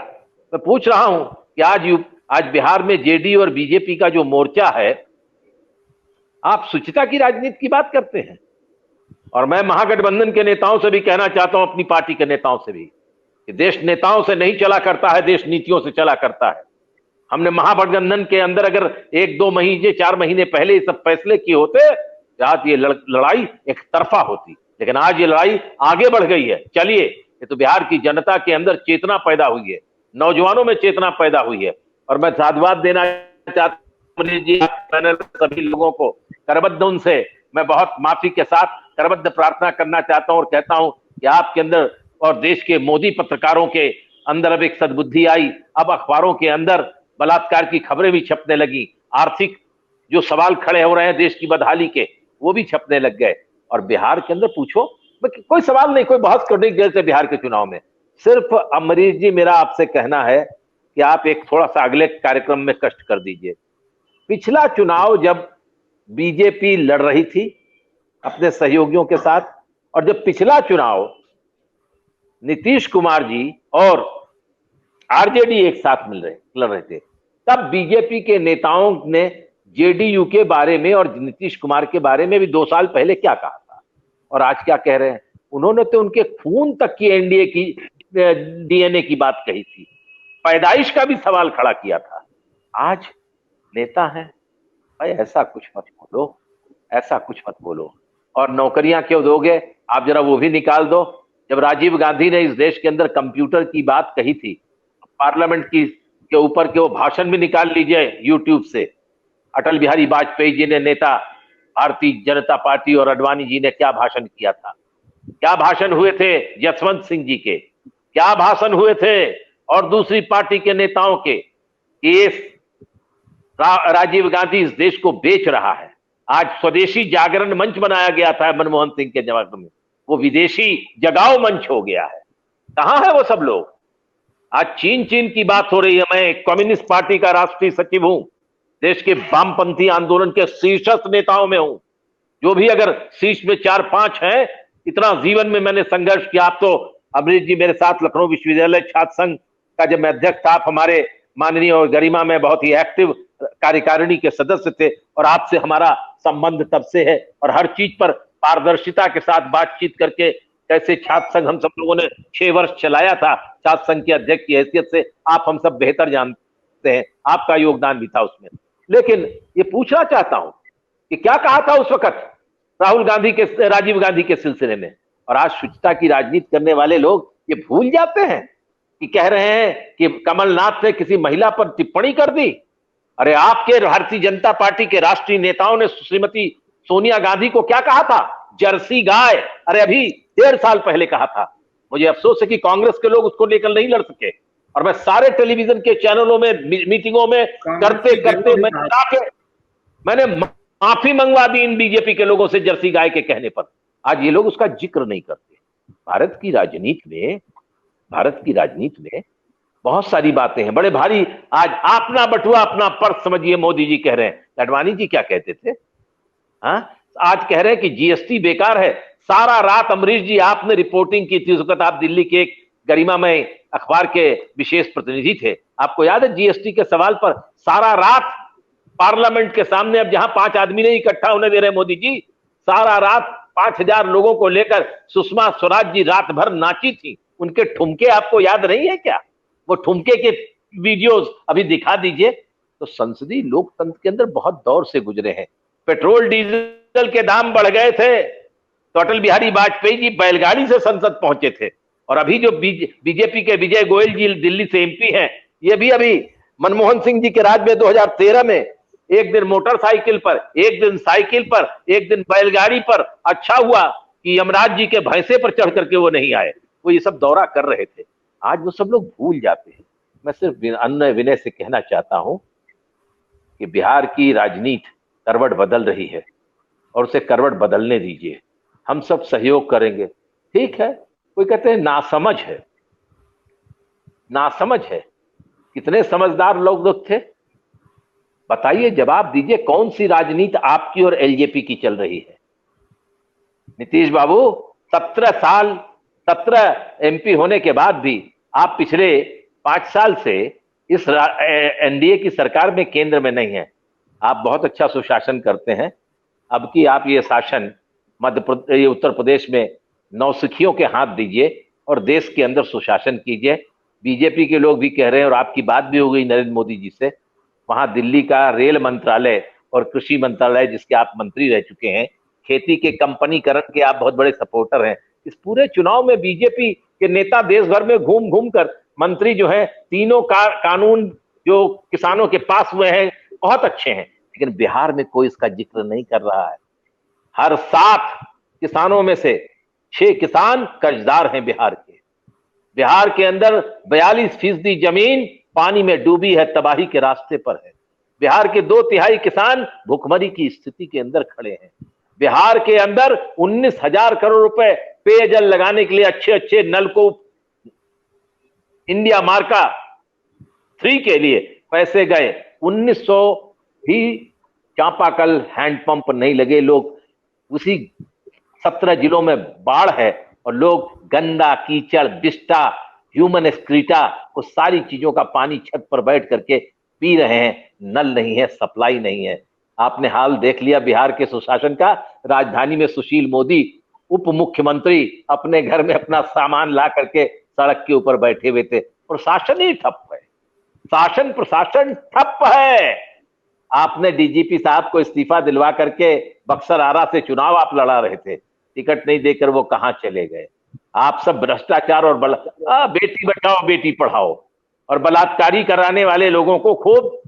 मैं पूछ रहा हूं कि आज बिहार में जेडी और बीजेपी का जो मोर्चा है, आप शुचिता की राजनीति की बात करते हैं। और मैं महागठबंधन के नेताओं से भी कहना चाहता हूं, अपनी पार्टी के नेताओं से भी, कि देश नेताओं से नहीं चला करता है, देश नीतियों से चला करता है। हमने महागठबंधन के अंदर अगर 1-2 महीने 4 महीने पहले ये सब फैसले किए होते, आज ये लड़ाई एक तरफा होती। लेकिन आज ये लड़ाई आगे बढ़ गई है। चलिए, ये तो बिहार की जनता के अंदर चेतना पैदा हुई है, नौजवानों में चेतना पैदा हुई है। और मैं साधुवाद देना चाहता हूं मनीष जी, पैनल सभी लोगों को करबद्ध उनसे मैं बहुत माफी के साथ करबद्ध प्रार्थना करना चाहता हूं और कहता हूं कि आपके अंदर और देश के मोदी पत्रकारों के अंदर अब एक सद्बुद्धि आई। अब अखबारों के अंदर बलात्कार की खबरें भी छपने लगी, आर्थिक जो सवाल खड़े हो रहे हैं देश की बदहाली के, वो भी छपने लग गए। और बिहार के अंदर पूछो, कोई सवाल नहीं, कोई बहस करने की जैसे बिहार के चुनाव में। सिर्फ अमरीश जी, मेरा आपसे कहना है कि आप एक थोड़ा सा अगले कार्यक्रम में कष्ट कर दीजिए। पिछला चुनाव जब बीजेपी लड़ रही थी अपने सहयोगियों के साथ, और जब पिछला चुनाव नीतीश कुमार जी और आरजेडी एक साथ लड़ रहे थे, तब बीजेपी के नेताओं ने जेडीयू के बारे में और नीतीश कुमार के बारे में भी 2 साल पहले क्या कहा था और आज क्या कह रहे हैं। उन्होंने तो उनके खून तक की एनडीए की डीएनए की बात कही थी, पैदाइश का भी सवाल खड़ा किया था। आज नेता है, भाई ऐसा कुछ मत बोलो, ऐसा कुछ मत बोलो। और नौकरियां क्यों दोगे, आप जरा वो भी निकाल दो। जब राजीव गांधी ने इस देश के अंदर कंप्यूटर की बात कही थी, पार्लियामेंट की के ऊपर के वो भाषण भी निकाल लीजिए यूट्यूब से। अटल बिहारी वाजपेयी जी ने, नेता भारतीय जनता पार्टी, और अडवाणी जी ने क्या भाषण किया था, क्या भाषण हुए थे यशवंत सिंह जी के, क्या भाषण हुए थे और दूसरी पार्टी के नेताओं के, कि राजीव गांधी इस देश को बेच रहा है। आज स्वदेशी जागरण मंच बनाया गया था मनमोहन सिंह के जमाने में, वो विदेशी जगाओ मंच हो गया है। कहां है वो सब लोग? आज चीन की बात हो रही है। मैं कम्युनिस्ट पार्टी का राष्ट्रीय सचिव हूं, देश के वामपंथी आंदोलन के शीर्षस्थ नेताओं में हूं। जो भी अगर शीर्ष में 4-5 हैं, इतना जीवन में मैंने संघर्ष किया। आप तो अमरीश जी मेरे साथ लखनऊ विश्वविद्यालय छात्र संघ का जब मैं अध्यक्ष था, आप हमारे माननीय और गरिमा में बहुत ही एक्टिव कार्यकारिणी के सदस्य थे और आपसे हमारा संबंध तब से है। और हर चीज पर पारदर्शिता के साथ बातचीत करके कैसे छात्र संघ हम सब लोगों ने 6 वर्ष चलाया था, छात्र संघ के अध्यक्ष की हैसियत से आप हम सब बेहतर जानते हैं, आपका योगदान भी था उसमें। लेकिन ये पूछना चाहता हूं कि क्या कहा था उस वक्त राजीव गांधी के सिलसिले में। और आज शुचिता की राजनीति करने वाले लोग ये भूल जाते हैं कि कह रहे हैं कि कमलनाथ ने किसी महिला पर टिप्पणी कर दी। अरे आपके भारतीय जनता पार्टी के राष्ट्रीय नेताओं ने श्रीमती सोनिया गांधी को क्या कहा था? जर्सी गाय। अरे अभी 1.5 साल पहले कहा था। मुझे अफसोस है कि कांग्रेस के लोग उसको लेकर नहीं लड़ सके। और मैं सारे टेलीविजन के चैनलों में, मीटिंगों में करते मैंने माफी मंगवा दी इन बीजेपी के लोगों से जर्सी गाय के कहने पर। आज ये लोग उसका जिक्र नहीं करते। भारत की राजनीति में बहुत सारी बातें हैं, बड़े भारी। आज अपना बटुआ अपना पर्स समझिए, मोदी जी कह रहे हैं। अडवाणी जी क्या कहते थे? आज कह रहे हैं कि जीएसटी बेकार है। सारा रात अमरीश जी आपने रिपोर्टिंग की थी, उस वक्त आप दिल्ली के एक गरिमामय अखबार के विशेष प्रतिनिधि थे। आपको याद है जीएसटी के सवाल पर सारा रात पार्लियामेंट के सामने, अब जहां 5 आदमी नहीं इकट्ठा होने दे रहे मोदी जी, सारा रात 5000 लोगों को लेकर सुषमा स्वराज जी रात भर नाची थी। उनके ठुमके आपको याद नहीं है क्या? वो ठुमके के वीडियोस अभी दिखा दीजिए। तो संसदीय लोकतंत्र के अंदर बहुत दौर से गुजरे हैं। पेट्रोल डीजल के दाम बढ़ गए थे तो अटल बिहारी वाजपेयी जी बैलगाड़ी से संसद पहुंचे थे। और अभी जो बीजेपी के विजय गोयल जी दिल्ली से एमपी हैं, ये भी अभी मनमोहन सिंह जी के राज में 2013 में एक दिन मोटरसाइकिल पर, एक दिन साइकिल पर, एक दिन बैलगाड़ी पर। अच्छा हुआ कि यमराज जी के भैंसे पर चढ़ करके वो नहीं आए, वो ये सब दौरा कर रहे थे। आज वो सब लोग भूल जाते हैं। मैं सिर्फ अन्य विनय से कहना चाहता हूं कि बिहार की राजनीति करवट बदल रही है और उसे करवट बदलने दीजिए, हम सब सहयोग करेंगे। ठीक है, कोई कहते हैं नासमझ है, नासमझ है, कितने समझदार लोग थे, बताइए, जवाब दीजिए, कौन सी राजनीति आपकी और एलजेपी की चल रही है? नीतीश बाबू 17 साल 17 एमपी होने के बाद भी आप पिछले 5 साल से इस एनडीए की सरकार में केंद्र में नहीं है। आप बहुत अच्छा सुशासन करते हैं। अब की आप ये शासन उत्तर प्रदेश में नौसिखियों के हाथ दीजिए और देश के अंदर सुशासन कीजिए। बीजेपी के लोग भी कह रहे हैं, और आपकी बात भी हो गई नरेंद्र मोदी जी से, वहां दिल्ली का रेल मंत्रालय और कृषि मंत्रालय जिसके आप मंत्री रह चुके हैं, खेती के कंपनीकरण के आप बहुत बड़े सपोर्टर हैं। इस पूरे चुनाव में बीजेपी के नेता देश भर में घूम घूम कर मंत्री जो है, तीनों कानून जो किसानों के पास हुए हैं बहुत अच्छे हैं, लेकिन बिहार में कोई इसका जिक्र नहीं कर रहा है। हर 7 किसानों में से 6 किसान कर्जदार हैं बिहार के। बिहार के अंदर 42% जमीन पानी में डूबी है, तबाही के रास्ते पर है। बिहार के 2/3 किसान भुखमरी की स्थिति के अंदर खड़े हैं। बिहार के अंदर 19,000 करोड़ रुपए पेयजल लगाने के लिए अच्छे अच्छे नलकूप इंडिया मार्का 3 के लिए पैसे गए, 1900 भी चापाकल हैंडपंप नहीं लगे। लोग उसी 17 जिलों में बाढ़ है और लोग गंदा कीचड़, बिस्टा, ह्यूमन एक्सक्रीटा, उस सारी चीजों का पानी छत पर बैठ करके पी रहे हैं। नल नहीं है, सप्लाई नहीं है। आपने हाल देख लिया बिहार के सुशासन का। राजधानी में सुशील मोदी उप मुख्यमंत्री अपने घर में अपना सामान ला करके सड़क के ऊपर बैठे हुए थे। प्रशासन ही ठप है, शासन प्रशासन ठप है। आपने डीजीपी साहब को इस्तीफा दिलवा करके बक्सर आरा से चुनाव आप लड़ा रहे थे, टिकट नहीं देकर वो कहां चले गए? आप सब भ्रष्टाचार और बेटी बचाओ बेटी पढ़ाओ और बलात्कारी कराने वाले लोगों को खूब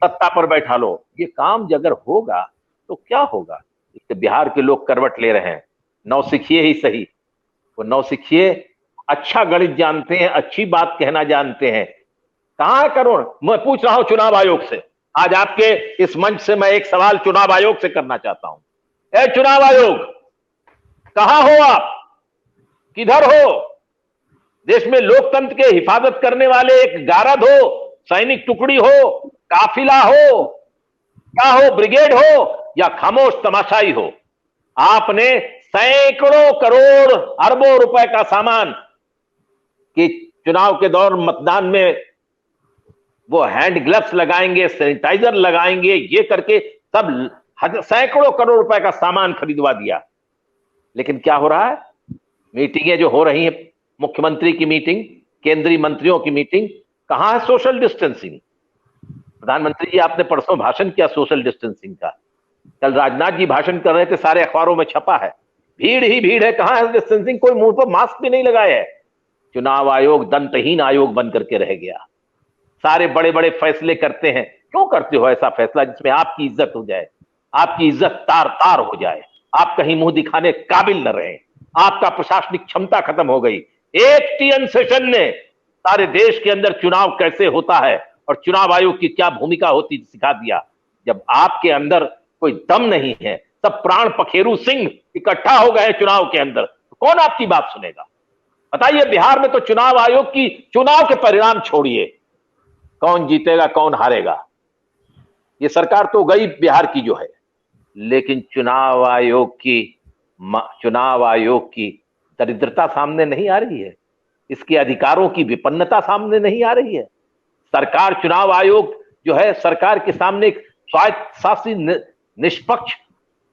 सत्ता पर बैठा लो। ये काम अगर होगा तो क्या होगा? इससे बिहार के लोग करवट ले रहे हैं। नौसिखिए ही सही, वो नौसिखिए अच्छा गणित जानते हैं, अच्छी बात कहना जानते हैं। कहां है करुण? मैं पूछ रहा हूं चुनाव आयोग से। आज आपके इस मंच से मैं एक सवाल चुनाव आयोग से करना चाहता हूं। ए चुनाव आयोग, कहां हो आप? किधर हो? देश में लोकतंत्र के हिफाजत करने वाले एक गारद हो, सैनिक टुकड़ी हो, काफिला हो, क्या हो, ब्रिगेड हो या खामोश तमाशाई हो? आपने सैकड़ों करोड़ अरबों रुपए का सामान कि चुनाव के दौरान मतदान में वो हैंड ग्लव्स लगाएंगे, सैनिटाइजर लगाएंगे, ये करके सब सैकड़ों करोड़ रुपए का सामान खरीदवा दिया। लेकिन क्या हो रहा है? मीटिंगें जो हो रही हैं, मुख्यमंत्री की मीटिंग, केंद्रीय मंत्रियों की मीटिंग, कहां है सोशल डिस्टेंसिंग? प्रधानमंत्री जी आपने परसों भाषण किया सोशल डिस्टेंसिंग का, कल राजनाथ जी भाषण कर रहे थे, सारे अखबारों में छपा है, भीड़ ही भीड़ है, कहां है डिस्टेंसिंग? कोई मुंह पर मास्क भी नहीं लगाया है। चुनाव आयोग दंतहीन आयोग बन करके रह गया। सारे बड़े बड़े फैसले करते हैं। क्यों करते हो ऐसा फैसला जिसमें आपकी इज्जत हो जाए, आपकी इज्जत तार तार हो जाए, आप कहीं मुंह दिखाने काबिल न रहे, आपका प्रशासनिक क्षमता खत्म हो गई। एक टीएन सेशन ने सारे देश के अंदर चुनाव कैसे होता है और चुनाव आयोग की क्या भूमिका होती सिखा दिया। जब आपके अंदर कोई दम नहीं है, सब प्राण पखेरु सिंह इकट्ठा हो गए चुनाव के अंदर, तो कौन आपकी बात सुनेगा? बताइए, बिहार में तो चुनाव आयोग की चुनाव के परिणाम छोड़िए, कौन जीतेगा कौन हारेगा, ये सरकार तो गई बिहार की जो है, लेकिन चुनाव आयोग की दरिद्रता सामने नहीं आ रही है, इसके अधिकारों की विपन्नता सामने नहीं आ रही है। सरकार, चुनाव आयोग जो है सरकार के सामने एक स्वायत्तशासी निष्पक्ष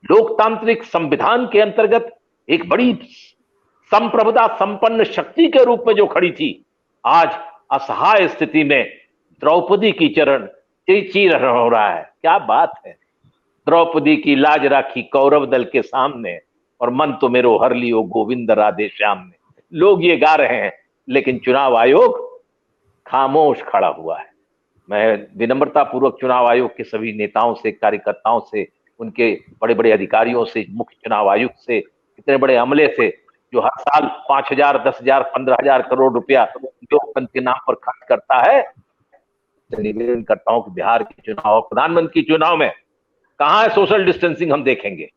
लोकतांत्रिक संविधान के अंतर्गत एक बड़ी संप्रभुता संपन्न शक्ति के रूप में जो खड़ी थी, आज असहाय स्थिति में द्रौपदी की चरण चीर हो रहा है। क्या बात है? द्रौपदी की लाज राखी कौरव दल के सामने और मन तो मेरो हर लियो गोविंद राधे श्याम में, लोग ये गा रहे हैं, लेकिन चुनाव आयोग खामोश खड़ा हुआ है। मैं विनम्रता पूर्वक चुनाव आयोग के सभी नेताओं से, कार्यकर्ताओं से, उनके बड़े बड़े अधिकारियों से, मुख्य चुनाव आयुक्त से, इतने बड़े अमले से जो हर साल 5,000, 10,000, 15,000 करोड़ रुपया लोकतंत्र के नाम पर खर्च करता है, निवेदन करता हूं कि बिहार के चुनाव, प्रधानमंत्री चुनाव में कहां है सोशल डिस्टेंसिंग? हम देखेंगे।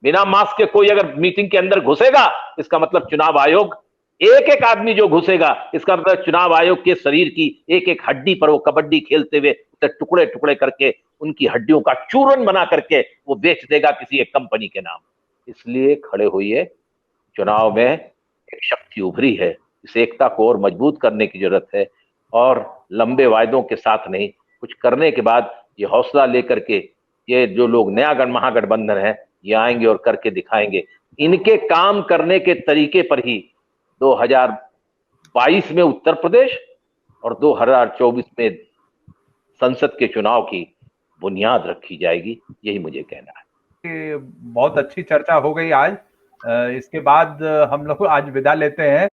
बिना मास्क के कोई अगर मीटिंग के अंदर घुसेगा, इसका मतलब चुनाव आयोग, एक एक आदमी जो घुसेगा, इसका मतलब चुनाव आयोग के शरीर की एक एक हड्डी पर वो कबड्डी खेलते हुए उसे टुकड़े टुकड़े करके उनकी हड्डियों का चूरन बना करके वो बेच देगा किसी एक कंपनी के नाम। इसलिए खड़े होइए, चुनाव में एक शक्ति उभरी है, इस एकता को और मजबूत करने की जरूरत है, और लंबे वायदों के साथ नहीं, कुछ करने के बाद ये हौसला लेकर के ये जो लोग नया महागठबंधन है ये आएंगे और करके दिखाएंगे। इनके काम करने के तरीके पर ही 2022 में उत्तर प्रदेश और 2024 में संसद के चुनाव की बुनियाद रखी जाएगी, यही मुझे कहना है। बहुत अच्छी चर्चा हो गई आज। इसके बाद हम लोग आज विदा लेते हैं।